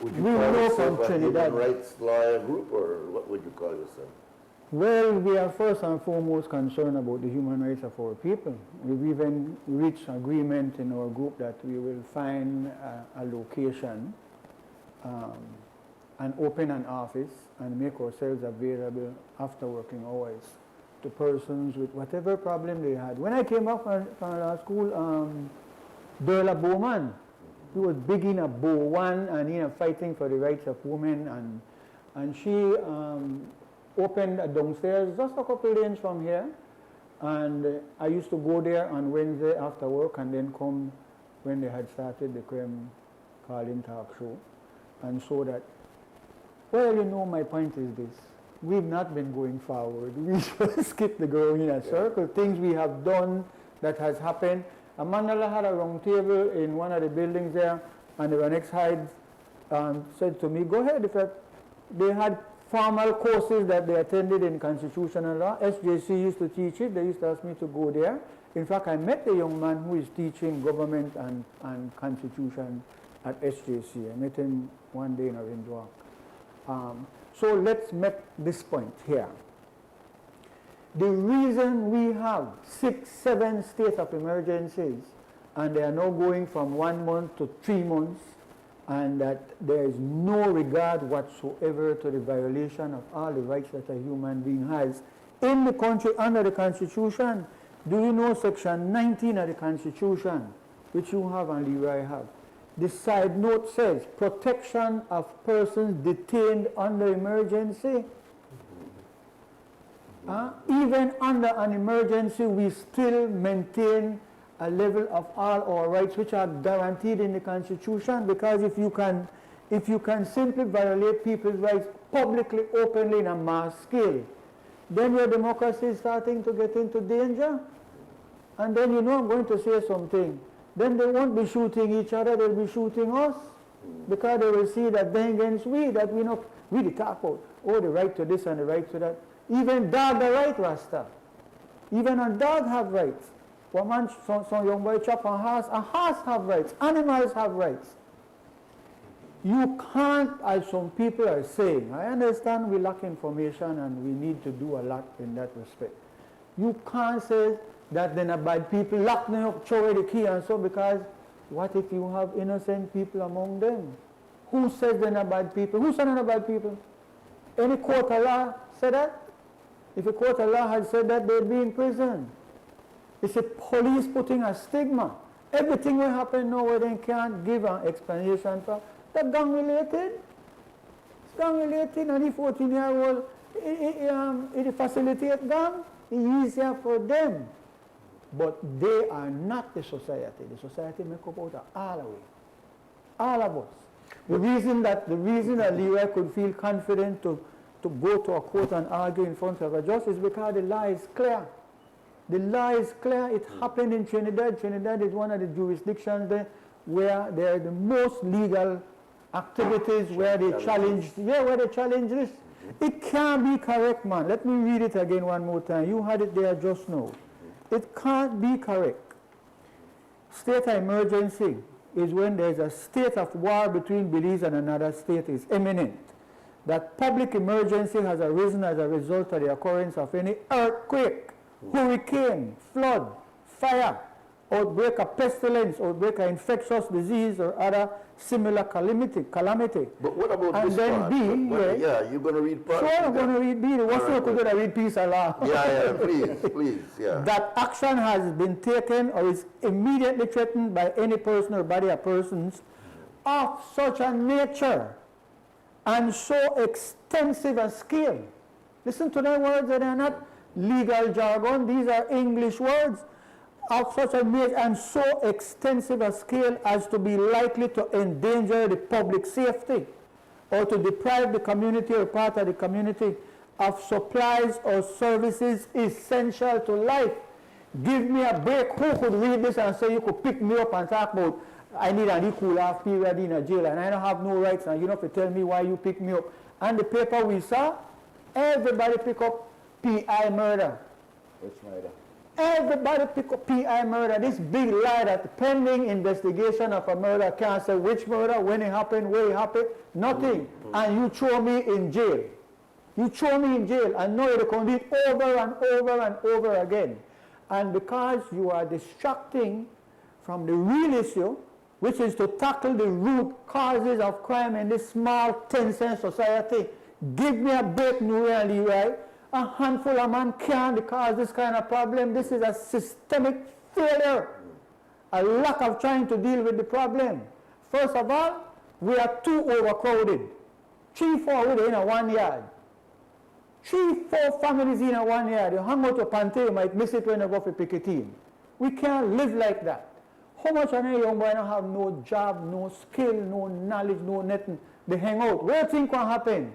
Would you We call know yourself from a Trinidad. human rights lawyer group, or what would you call yourself? Well, we are first and foremost concerned about the human rights of our people. We've even reached agreement in our group that we will find a location and open an office and make ourselves available after working hours to persons with whatever problem they had. When I came back from law school, Derla Bowman, he was big in a Bow One and fighting for the rights of women, and she opened downstairs just a couple of lanes from here, and I used to go there on Wednesday after work and then come when they had started the Creme Calling Talk Show. And so that, well, my point is this. We've not been going forward. We just skip the ground in a circle. Things we have done that has happened. Amandala had a round table in one of the buildings there, and the next side said to me, go ahead. They had formal courses that they attended in constitutional law. SJC used to teach it. They used to ask me to go there. In fact, I met the young man who is teaching government and constitution at SJC. I met him one day in Orange Walk. So let's make this point here. The reason we have 6, 7 states of emergencies, and they are now going from 1 month to 3 months, and that there is no regard whatsoever to the violation of all the rights that a human being has in the country under the Constitution. Do you know Section 19 of the Constitution, which you have and Leroy have? The side note says, protection of persons detained under emergency. Even under an emergency, we still maintain a level of all our rights which are guaranteed in the Constitution, because if you can simply violate people's rights publicly, openly, in a mass scale, then your democracy is starting to get into danger. And then I'm going to say something. Then they won't be shooting each other, they'll be shooting us, because they will see that then against we the talk about, the right to this and the right to that. Even dog the right, Rasta. Even a dog have rights. One man, some young boy chop a horse have rights. Animals have rights. You can't, as some people are saying, I understand we lack information and we need to do a lot in that respect. You can't say that then a bad people lock them up, throw away the key and so, because what if you have innocent people among them? Who says they're not bad people? Who said they're not bad people? Any court of law said that? If a court of law had said that, they'd be in prison. It's a police putting a stigma. Everything will happen now where they can't give an explanation for. That's gang related. It's gang related, and the 14-year-old, it facilitates gang. It's easier for them. But they are not the society. The society make up out of all of it. All of us. The reason that Leroy could feel confident to go to a court and argue in front of a judge is because the law is clear. The law is clear. It happened in Trinidad. Trinidad is one of the jurisdictions there where there are the most legal activities where they challenge this. It can't be correct, man. Let me read it again one more time. You had it there just now. It can't be correct. State of emergency is when there's a state of war between Belize and another state is imminent. That public emergency has arisen as a result of the occurrence of any earthquake, hurricane, flood, fire, outbreak of pestilence, outbreak of infectious disease or other similar calamity. But what about and this then part? B, You're going to read part? Sure, I'm going to read B. What's not going to read peace Allah? Yeah, please, yeah. That action has been taken or is immediately threatened by any person or body of persons of such a nature and so extensive a scale. Listen to the words, that are not legal jargon. These are English words. Of such a nature and so extensive a scale as to be likely to endanger the public safety or to deprive the community or part of the community of supplies or services essential to life. Give me a break. Who could read this and say you could pick me up and talk about I need an equal off period in a jail and I don't have no rights and you don't have to tell me why you pick me up. And the paper we saw, everybody pick up PI murder. Which murder? Everybody pick up PI murder. This big lie that pending investigation of a murder can't say which murder, when it happened, where it happened, nothing. And you throw me in jail. You throw me in jail and know you can do it over and over and over again. And because you are distracting from the real issue, which is to tackle the root causes of crime in this small 10-cent society, give me a break, Leroy and Leroy. A handful of men can't cause this kind of problem. This is a systemic failure. A lack of trying to deal with the problem. First of all, we are too overcrowded. 3-4 in a 1 yard. 3-4 families in a 1 yard. You hang out to Pante, you might miss it when you go for picketing. We can't live like that. How much of a young boy don't have no job, no skill, no knowledge, no nothing? They hang out. What do you think will happen?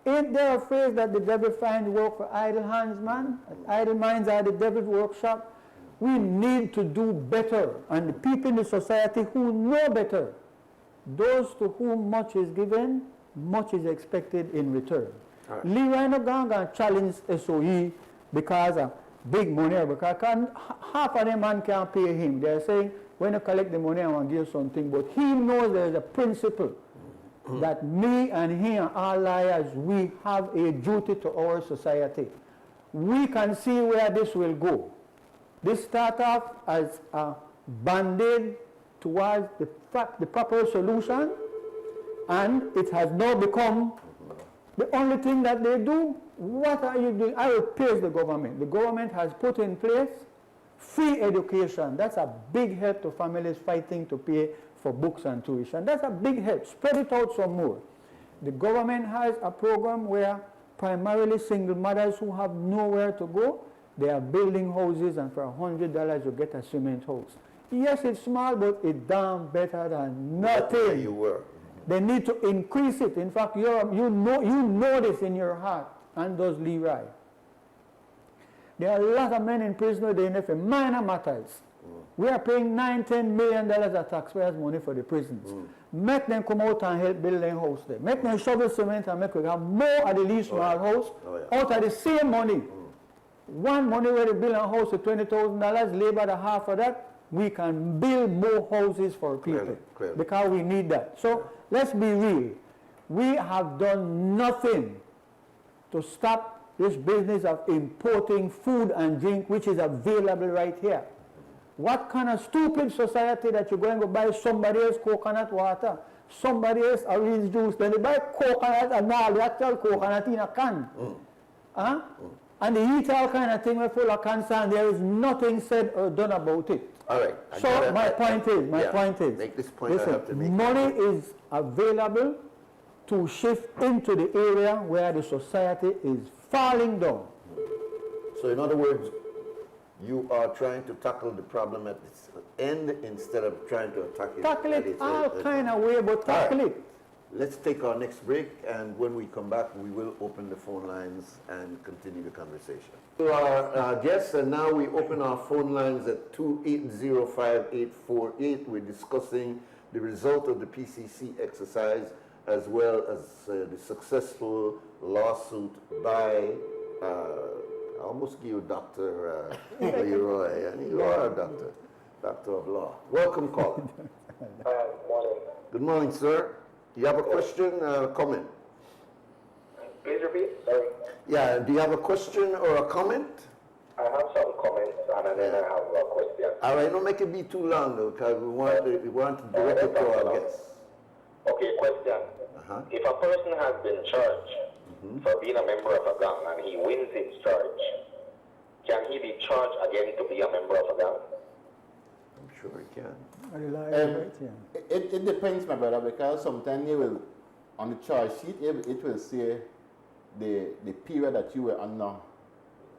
Ain't there a phrase that the devil finds work for idle hands, man? Idle minds are the devil's workshop. We need to do better. And the people in the society who know better, those to whom much is given, much is expected in return. Right. Leroy no going to challenge SOE because of big money, because half of them man can't pay him. They're saying, when you collect the money, I want to give you something. But he knows there is a principle that me and he and all liars, we have a duty to our society. We can see where this will go. This start off as a band-aid towards the proper solution, and it has now become the only thing that they do. What are you doing? I will praise the government. The government has put in place free education. That's a big help to families fighting to pay for books and tuition. That's a big help. Spread it out some more. The government has a program where primarily single mothers who have nowhere to go, they are building houses, and for $100 you get a cement house. Yes, it's small, but it's damn better than nothing. You were. They need to increase it. In fact, you know this in your heart, and does Leroy. There are a lot of men in prison today for minor matters. We are paying $9-10 million of taxpayers' money for the prisons. Make them come out and help build their house there. Make them shovel cement and make we have more of the least small house out of the same money. One money where they build a house for $20,000, labor the half of that, we can build more houses for people. Clearly. Because we need that. So let's be real. We have done nothing to stop this business of importing food and drink, which is available right here. What kind of stupid society that you're going to buy somebody else coconut water, somebody else orange juice, then they buy coconut and all the actual coconut in a can. And they eat all kind of things full of cancer, and there is nothing said or done about it. All right. So my point is, make this point. listen, I have to make money is available to shift into the area where the society is falling down. So in other words, you are trying to tackle the problem at its end instead of trying to attack it. Tackle it all kind of way, but tackle it. Let's take our next break, and when we come back, we will open the phone lines and continue the conversation. To our guests, and now we open our phone lines at 2805848. We're discussing the result of the PCC exercise, as well as the successful lawsuit by, I almost give you Dr. Leroy, and you are a doctor of law. Welcome, caller. Morning. Good morning, sir. You have a question or a comment? Please repeat, sorry. Yeah, do you have a question or a comment? I have some comments and then I have a question. All right, don't make it be too long though, because we want to direct it to our guests. Okay, question. If a person has been charged for being a member of a gang and he wins his charge, can he be charged again to be a member of a gang? I'm sure he can. It depends, my brother, because sometimes you will, on the charge sheet, it will say the period that you were under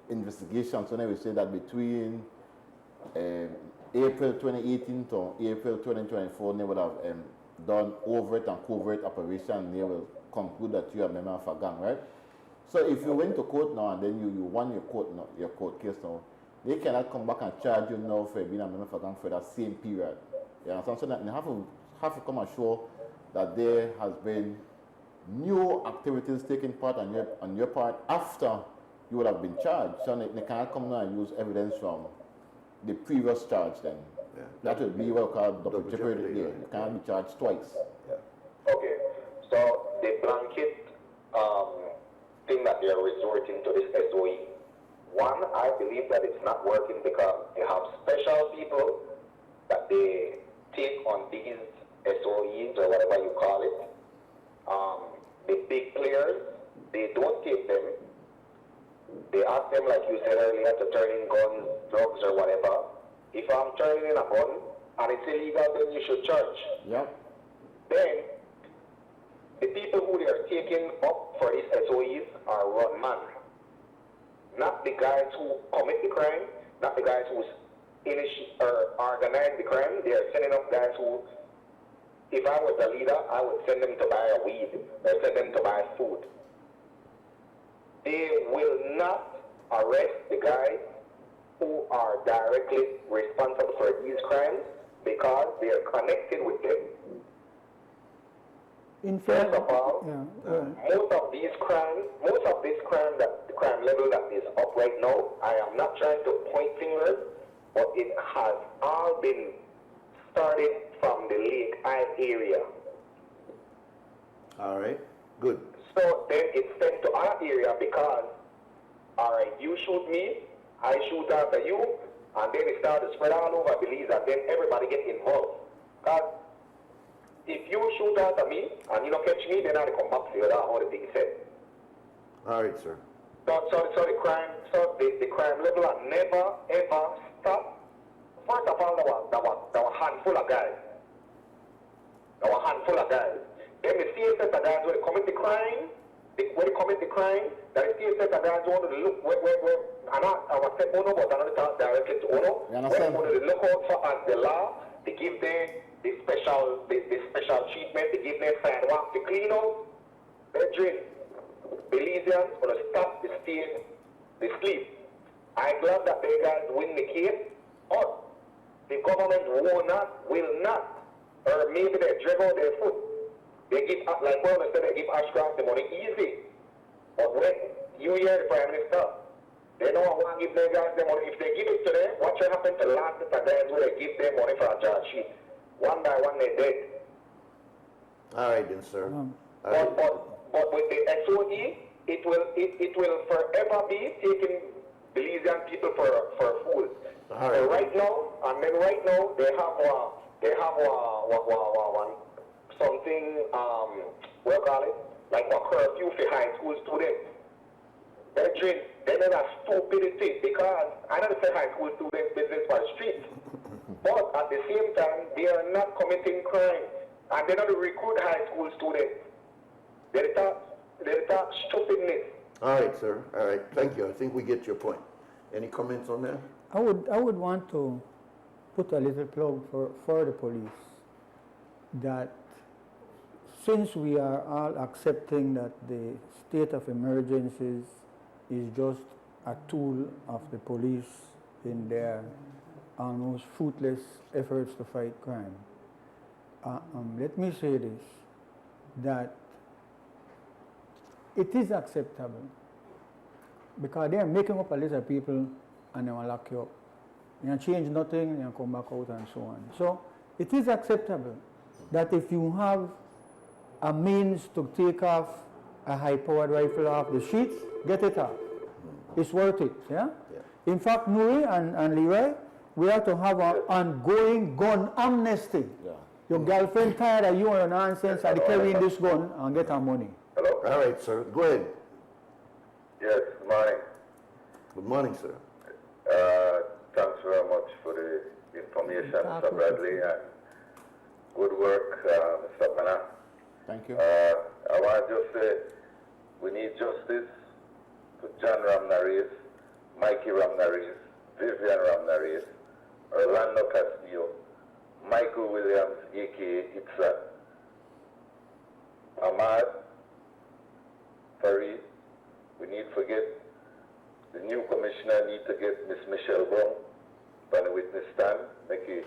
investigation. So they will say that between April 2018 to April 2024, they would have done overt and covert operation, and they will conclude that you are a member of a gang, right? So if you went to court now and then you won your court case now, they cannot come back and charge you now for being a member of a gang for that same period. You understand? So that they have to come and show that there has been new activities taking part on your part after you would have been charged. So they can't come now and use evidence from the previous charge then. Yeah. That would be what we call double jeopardy. jeopardy, Yeah. right. You can't be charged twice. Yeah. Okay, so the blanket thing that they're resorting to this SOE. One, I believe that it's not working because they have special people that they take on these SOEs or whatever you call it. The big players, they don't take them. They ask them, like you said earlier, to turn in guns, drugs, or whatever. If I'm turning in a gun and it's illegal, then you should charge. Yep. Then, the people who they are taking up for these SOEs are run man. Not the guys who commit the crime, not the guys who organize the crime. They are sending up guys who, if I was the leader, I would send them to buy a weed or send them to buy food. They will not arrest the guys who are directly responsible for these crimes because they are connected with them. In fact, First of all, most of this crime, that the crime level that is up right now, I am not trying to point fingers, but it has all been started from the Lake Eye area. All right, good. So then it's sent to our area because, all right, you shoot me, I shoot after you, and then it starts to spread all over Belize, and then everybody gets involved. Because if you shoot after me and you don't catch me, then I'll come back to you. That's how the thing said. All right, sir. So the crime level had never ever stopped. First of all, there was a handful of guys. There were a handful of guys. Then the same set of guys when they commit the crime, that the same set of guys want to look where and I was saying Ono, but another talk directly to Ono. You understand? When they look out for as the law, they give them the special treatment, they give them sidewalk to clean out. They drink. Belizeans gonna stop the stain, the sleep. I'm glad that they guys win the case, but the government will not, or maybe they drag out their foot. They give, like one said, they give Ashcroft the money easy. But when you hear the Prime Minister, they don't want to give their guys the money. If they give it to them, what will happen to the last set of guys where they give them money for a charge sheet? One by one, they're dead. All right, then, sir. But with the SOE, it will forever be taking Belizean people for fools. All right. So right now, they have something what you call it, like a curfew for high school students. They know that stupidity because I know they say high school students business for the streets, but at the same time they are not committing crime and they don't recruit high school students. They talk stupidness. All right, sir. All right. Thank you. I think we get your point. Any comments on that? I would want to put a little plug for the police that since we are all accepting that the state of emergencies is just a tool of the police in their almost fruitless efforts to fight crime, let me say this, that it is acceptable because they are making up a list of people and they will lock you up. You can change nothing, you can come back out and so on. So it is acceptable that if you have a means to take off a high-powered rifle off the streets, get it off. It's worth it, yeah? In fact, Nuri and Leroy, we have to have an ongoing gun amnesty. Yeah. Your girlfriend tired of you and your nonsense and carrying this gun and get her money. Hello? All right, sir. Go ahead. Yes, morning. Good morning, sir. Thanks very much for the information, Mr. Bradley, and good work, Mr. Mana. Thank you. I want to just say we need justice to John Ramnarees, Mikey Ramnarees, Vivian Ramnarees, Orlando Castillo, Michael Williams, a.k.a. Itzat, Ahmad, Farid. We need to get the new commissioner need to get Miss Michelle Brown on the witness stand, make it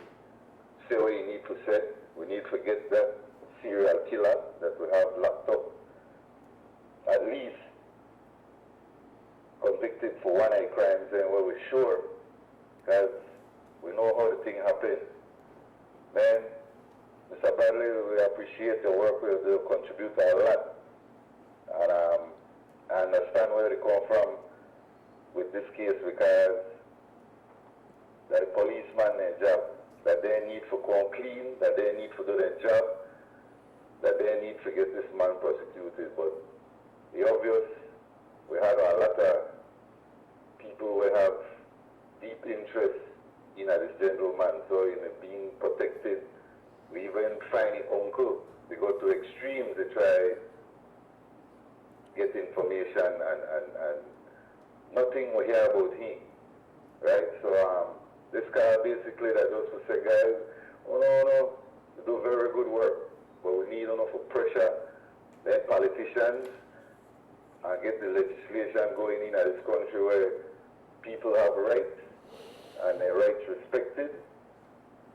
say what you need to say. We need to get that serial killer that we have locked up, at least convicted for one-eye crimes, and where we're sure, because we know how the thing happened. Man, Mr. Bradley, we appreciate your work. Will contribute a lot. And I understand where they come from with this case, because that the policeman their job, that they need to come clean, that they need to do their job, that they need to get this man prosecuted. But the obvious, we had a lot of people who have deep interest in this gentleman, so in being protected. We even find his uncle. They go to extremes. They try get information and nothing we hear about him, right? So this guy basically that just to say, guys, oh no, you do very good work, but we need enough pressure. Then politicians and get the legislation going in this country where people have rights and their rights respected.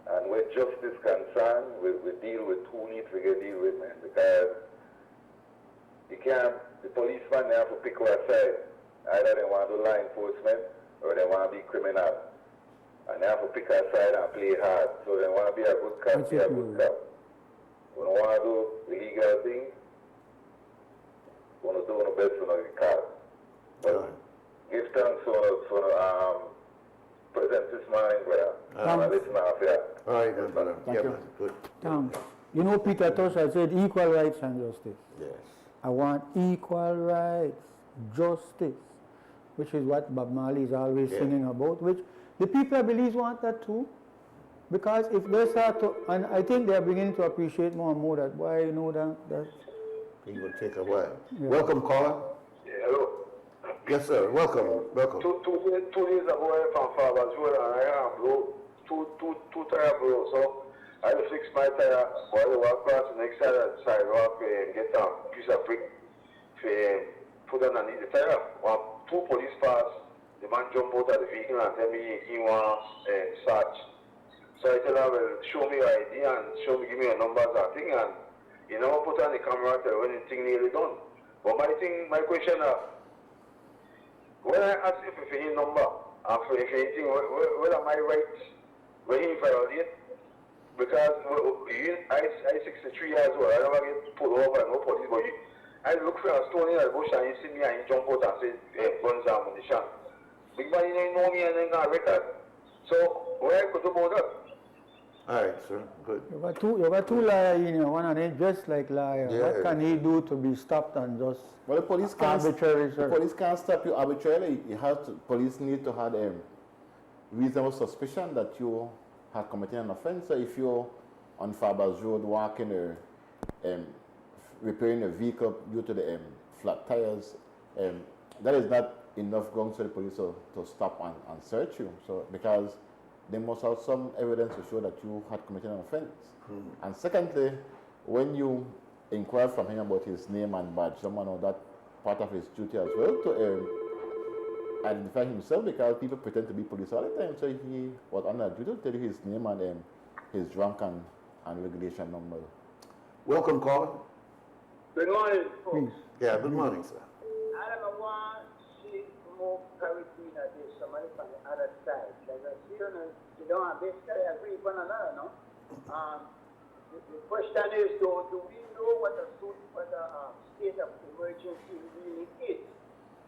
And where justice concerned, we deal with who needs to get deal with, man. Because you can't, the policeman, they have to pick one side. Either they want to do law enforcement or they want to be criminal. And they have to pick a side and play hard. So they want to be a good cop, be a good cop. We don't want to do illegal things. We want to do the best for the cop. But give thanks for present this morning, brother. Listen off here. All right, good, brother. Thank Yeah, you. man. Good. Thanks. You know, Peter Tosha said equal rights and justice. Yes. I want equal rights, justice, which is what Bob Marley is always singing about, which the people I believe want that too. Because if they start to, and I think they're beginning to appreciate more and more that, why, you know, that It will take a while. Yeah. Welcome, caller. Yeah, hello. Yes, sir. Welcome. Welcome. Two days ago, I from Farmer's Road and I had blow, two tire blow. So I had to fix my tire while I walk across the next side of the sidewalk and get a piece of brick to put underneath the tire. While two police pass, the man jump out of the vehicle and tell me he wants search. So I tell him, well, show me your ID and give me your numbers and thing, and you know, put on the camera till when the thing nearly done. But my question when I ask if any number, after if anything, whether my rights were he violate, because I 63 years old, I never get pulled over, no police, but I look for a stone in the bush and you see me and you jump out and say, hey, guns and ammunition. Big man, you didn't know me and then got record. So, what I could do about that? All right, sir. Good. you got two liars in here, one of them dressed like liar. Yeah. What can he do to be stopped and just Well, the police can't. arbitrary The search? police can't stop you arbitrarily. Police need to have reasonable suspicion that you have committed an offense. So if you're on Farber's Road walking or repairing a vehicle due to the flat tires, that is not enough grounds for the police to stop and search you. So because they must have some evidence to show that you had committed an offense. And secondly, when you inquire from him about his name and badge, someone know that part of his duty as well to identify himself, because people pretend to be police all the time. So he was under duty to tell you his name and his rank and regulation number. Welcome, caller. Good morning, folks. Yeah, good morning, sir. I don't know why she moved Caribbean or there's somebody from the other side. Like I see, you know, basically agree with one another, no? The question is, do we know what the state of emergency really is?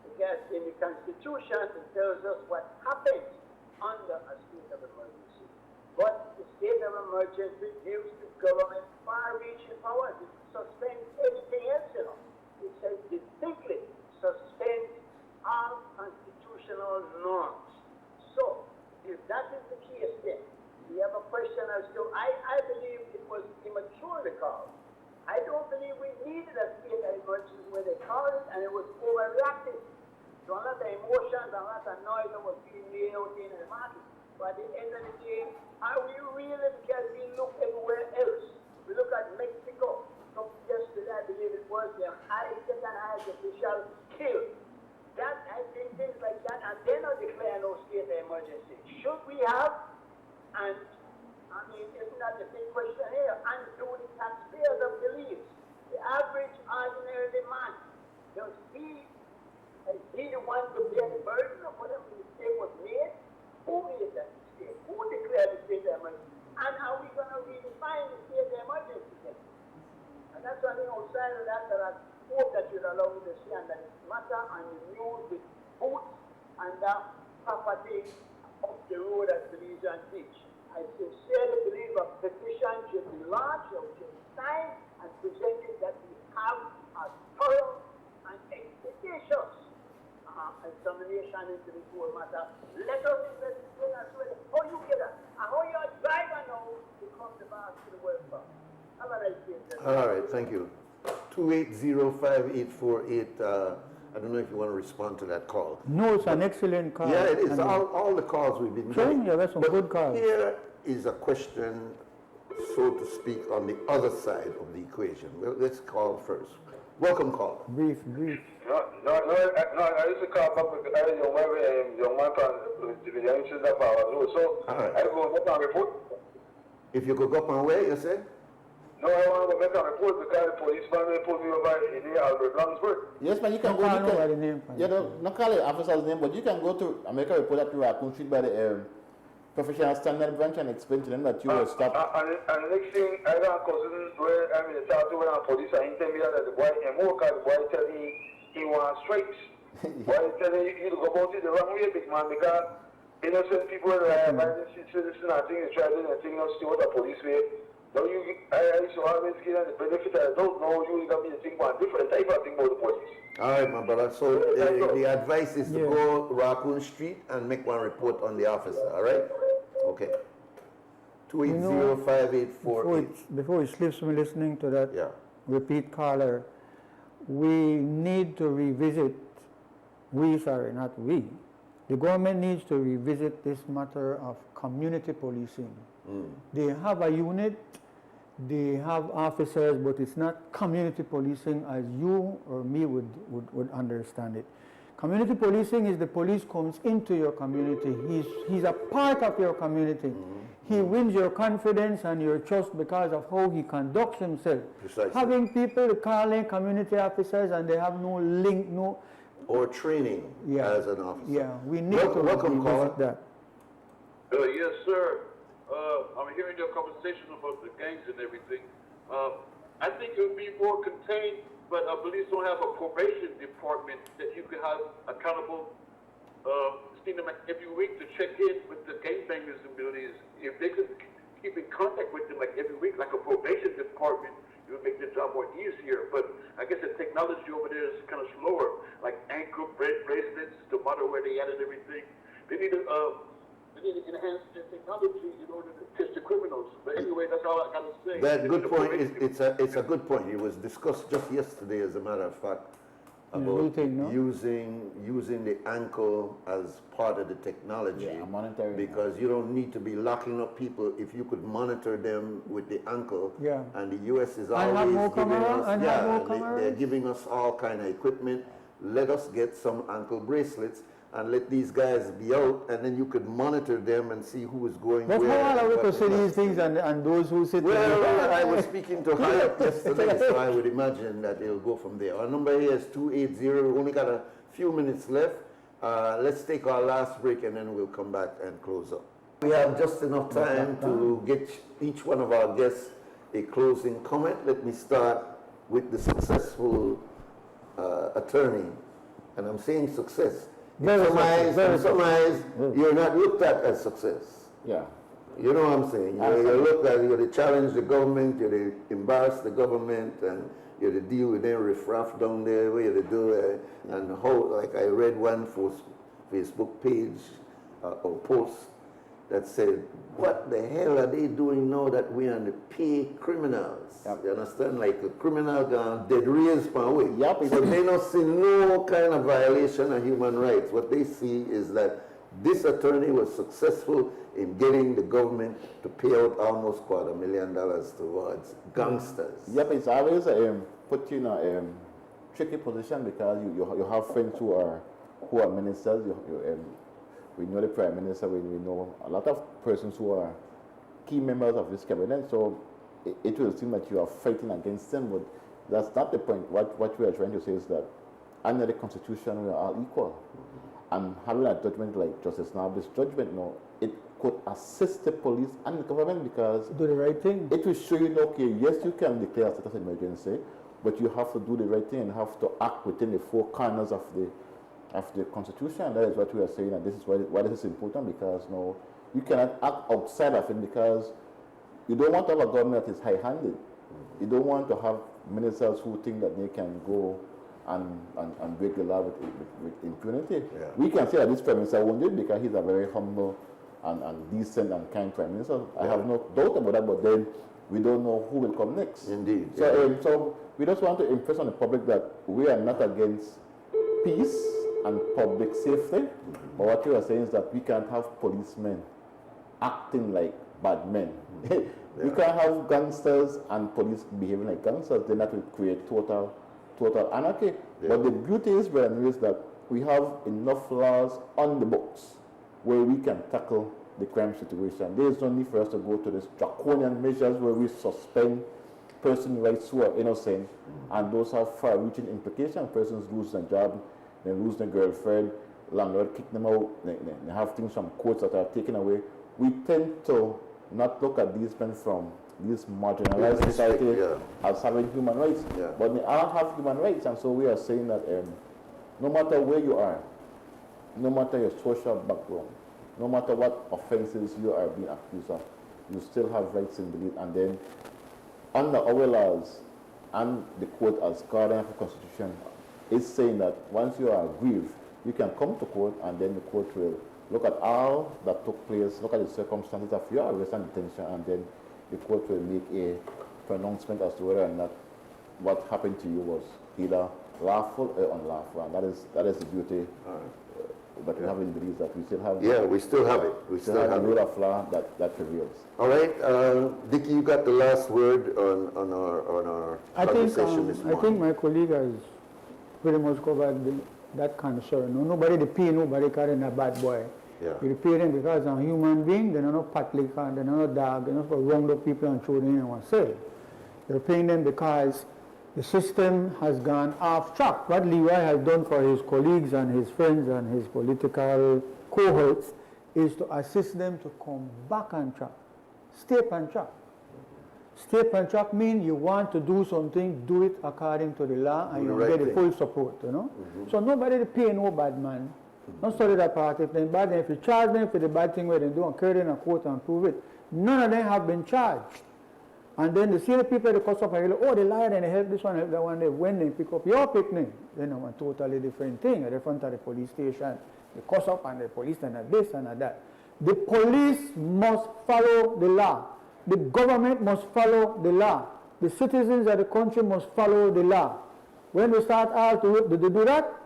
Because in the Constitution, it tells us what happens under a state of emergency. But the state of emergency gives the government far-reaching powers. It suspends everything else, you know. It says distinctly, suspend all constitutional norms. So, if that is the case, then we have a question as to, I believe it was immature to call. I don't believe we needed a state of emergency where they called it and it was overreactive. So a lot of emotions, a lot of noise that was being made out in the market. But at the end of the day, are we really, because we look everywhere else? We look at Mexico. So yesterday, I believe it was the second highest official killed. That, I think things like that, and they not declare no state of emergency. Should we have? And I mean, isn't that the big question here. And do the taxpayers of Belize, the average ordinary man, does is he the one to bear the burden of whatever mistake was made? Who made that mistake? Who declared the state of emergency? And are we going to redefine the state of emergency then? And that's one thing outside of that I hope that you'll allow me to see, and that it's matter on the news with boots and that property up the road at Belize and Beach. I sincerely believe a petition should be launched or should be signed and presented that we have a thorough and expeditious examination into this whole matter. Let us investigate as well. How you get that? And how your driver now becomes the boss to the world cup. How about I say that? All right, thank you. 2805848. I don't know if you want to respond to that call. No, it's an excellent call. Yeah, it is. And All the calls we've been Sure, getting. yeah, that's some But good calls. Here is a question, so to speak, on the other side of the equation. Well, let's call first. Welcome, caller. brief. No, I used to call back with the young man from the youngsters of our road. So All right. I go back and report. If you could go up and where, you said? No, I want to go back and report because the policeman will pull me over in the Albert Lawrenceburg. Yes, man, you can No go. call You nobody can, name. yeah, not call the officer's name, but you can go to America Report at Raccoon Street by the professional standard branch and explain to them that you were stopped. And the next thing, I got a cousin where I'm in the south when I'm police and he tell me that the boy came home because the boy tell me he wants stripes. Boy tell me you to go about it the wrong way, big man, because innocent people that are citizen and things, try to do the thing, not see what the police way. Now I used to always get the benefit I don't know, you got me to think about different type of thing about the police. All right, my brother. So the advice is to Yeah. go Raccoon Street and make one report on the officer. All right? Okay. 2805848. Before it slips me listening to that Yeah. repeat caller, we need to revisit, the government needs to revisit this matter of community policing. They have a unit, they have officers, but it's not community policing as you or me would understand it. Community policing is the police comes into your community. He's a part of your community. He wins your confidence and your trust because of how he conducts himself. Precisely. Having people calling community officers and they have no link, no. Or training Yeah. as an officer. Yeah, we need Welcome, to welcome, revisit caller. that. Yes, sir. I'm hearing your conversation about the gangs and everything. I think it would be more contained, but police don't have a probation department that you could have accountable, see them every week to check in with the gangbangers and Belize. If they could keep in contact with them like every week, like a probation department, it would make their job more easier. But I guess the technology over there is kind of slower, like ankle bracelets, no matter where they at and everything. They need to enhance their technology in order to catch the criminals. But anyway, that's all I got to say. That good point. It's a good point. It was discussed just yesterday, as a matter of fact, about routine, no? using the ankle as part of the technology. Yeah, monitoring. Because you don't need to be locking up people if you could monitor them with the ankle. Yeah. And the U.S. is And have always more giving cameras, us, and have more they're cameras. giving us all kind of equipment. Let us get some ankle bracelets and let these guys be out, and then you could monitor them and see who is going But where. how are and we what to is see not. these things and those who sit Well, I was speaking to Hayat yesterday, so I would imagine that it'll go from there. Our number here is 280. We only got a few minutes left. Let's take our last break and then we'll come back and close up. We have just enough time to get each one of our guests a closing comment. Let me start with the successful attorney. And I'm saying success. In some eyes, you're not looked at as success. Yeah. You know what I'm saying? You look at, you challenge the government, you embarrass the government, and you deal with them riffraff down there, where you do, and how, like I read one Facebook page or post that said, what the hell are they doing now that we are the pay criminals? Yep. You understand? Like a criminal gone dead raised per way. Yep. So they don't see no kind of violation of human rights. What they see is that this attorney was successful in getting the government to pay out almost $250,000 towards gangsters. Yep, it's always put you in a tricky position because you have friends who are ministers. We know the Prime Minister. We know a lot of persons who are key members of this cabinet, so it will seem that you are fighting against them, but that's not the point. What we are trying to say is that under the Constitution, we are all equal. And having a judgment like Justice Nably's judgment, no, it could assist the police and the government because Do the right thing. it will show you, okay, yes, you can declare a state of emergency, but you have to do the right thing and have to act within the four corners of the Constitution. That is what we are saying, and this is why this is important, because no, you cannot act outside of it, because you don't want to have a government that is high-handed. You don't want to have ministers who think that they can go and break the law with impunity. Yeah. We can say that this Prime Minister won't do it because he's a very humble and decent and kind Prime Minister. I have no doubt about that, but then we don't know who will come next. Indeed. So, so we just want to impress on the public that we are not against peace and public safety, but what we are saying is that we can't have policemen acting like bad men. We can't have gangsters and police behaving like gangsters, then that will create total anarchy. But the beauty is, brother, is that we have enough laws on the books where we can tackle the crime situation. There is no need for us to go to these draconian measures where we suspend person rights who are innocent, and those have far-reaching implications. Persons lose their job, they lose their girlfriend, landlord kick them out, they have things from courts that are taken away. We tend to not look at these men from this marginalized society as having human rights, but they all have human rights, and so we are saying that no matter where you are, no matter your social background, no matter what offenses you are being accused of, you still have rights in belief. And then under our laws and the court as guardian of the Constitution is saying that once you are aggrieved, you can come to court, and then the court will look at all that took place, look at the circumstances of your arrest and detention, and then the court will make a pronouncement as to whether or not what happened to you was either lawful or unlawful. And that is the beauty that we have in Belize, that we still have. Yeah, we still have it. We still have the it. rule of law that prevails. All right, Dickie, you got the last word on our conversation this morning. I think my colleague has pretty much covered that concern. No, nobody to pay nobody carrying a bad boy. Yeah. You pay them because they're a human being, they're not pat liquor, they're not a dog, they're not for round up people and throw them in one cell. You're paying them because the system has gone off track. What Leroy has done for his colleagues and his friends and his political cohorts is to assist them to come back on track. Stay on track. Stay on track means you want to do something, do it according to the law, and you get the full support, you know. So nobody to pay no bad man. Don't study that part. If they're bad, if you charge them for the bad thing where they do and carry in a court and prove it, none of them have been charged. And then the senior people that cost up and go, oh, they lied and they help this one, help that one. When they pick up your picnic, then it's a totally different thing. At the front of the police station, they cost up and the police and this and that. The police must follow the law. The government must follow the law. The citizens of the country must follow the law. When we start out to do that,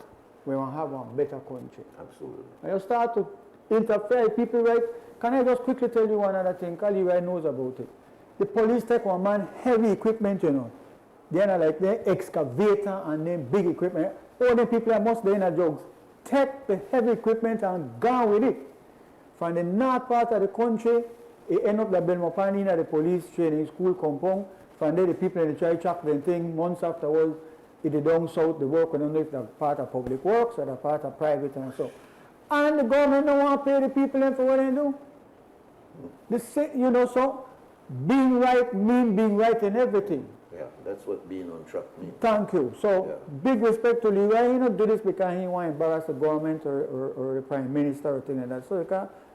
we will have a better country. Absolutely. When you start to interfere with people, right? Can I just quickly tell you one other thing? Leroy knows about it. The police take one man heavy equipment, you know. They're like the excavator and then big equipment. All the people are most in a drugs. Take the heavy equipment and go with it. From the north part of the country, it end up the Belmopani in the police training school compound. From there, the people in the try track them thing months afterwards. It is down south, the work, I don't know if they're part of public works or they're part of private and so. And the government don't want to pay the people in for what they do. You know, so being right means being right in everything. Yeah, that's what being on track means. Thank you. So big respect to Leroy. He not do this because he want to embarrass the government or the prime minister or thing like that. So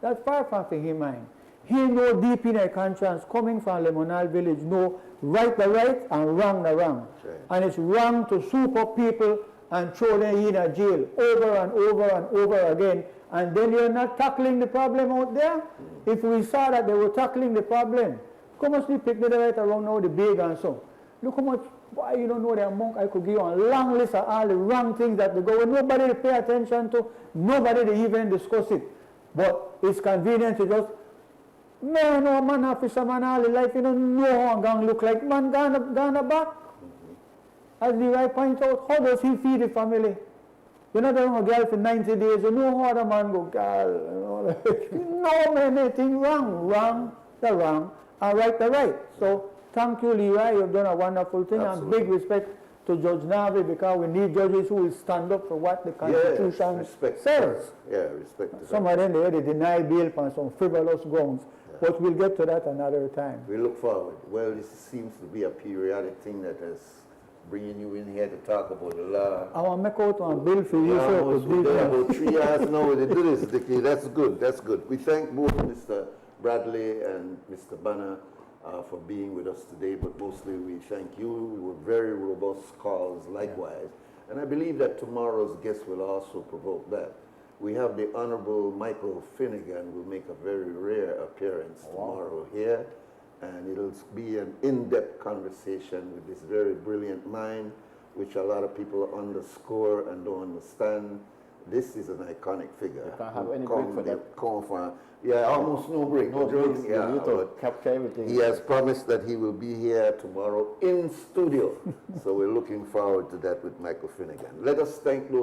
that's far from his mind. He know deep in a conscience, coming from Lemonal village, know right the right and wrong the wrong. Right. And it's wrong to soup up people and throw them in a jail over and over and over again. And then you're not tackling the problem out there. If we saw that they were tackling the problem, come on, pick the right around now, the big and so. Look how much, why you don't know the amount I could give you a long list of all the wrong things that they go, nobody to pay attention to, nobody to even discuss it. But it's convenient to just, man, no man, officer man, all the life, you don't know how I'm going to look like. Man, gone back. As Leroy point out, how does he feed the family? You're not having a girl for 90 days, you know how the man go, girl, you know, no man, anything wrong. the wrong and right the right. So thank you, Leroy. You've done a wonderful thing. Absolutely. And big respect to Judge Navi, because we need judges who will stand up for what the Constitution respect says. Yeah, respect to Some of them, they deny bail on some frivolous grounds. But we'll get to that another time. We look forward. Well, this seems to be a periodic thing that is bringing you in here to talk about the law. I want to make out one bill for you, sir. Almost to there do about 3 hours now to do this, Dickie. That's good, that's good. We thank both Mr. Bradley and Mr. Banner for being with us today, but mostly we thank you. We were very robust calls likewise. And I believe that tomorrow's guest will also provoke that. We have the Honorable Michael Finnegan will make a very rare appearance tomorrow here, and it'll be an in-depth conversation with this very brilliant mind, which a lot of people underscore and don't understand. This is an iconic figure. You can't have any break for that. Yeah, almost no break. No breaks. Yeah, You need to but capture everything. he has promised that he will be here tomorrow in studio. So we're looking forward to that with Michael Finnegan. Let us thank those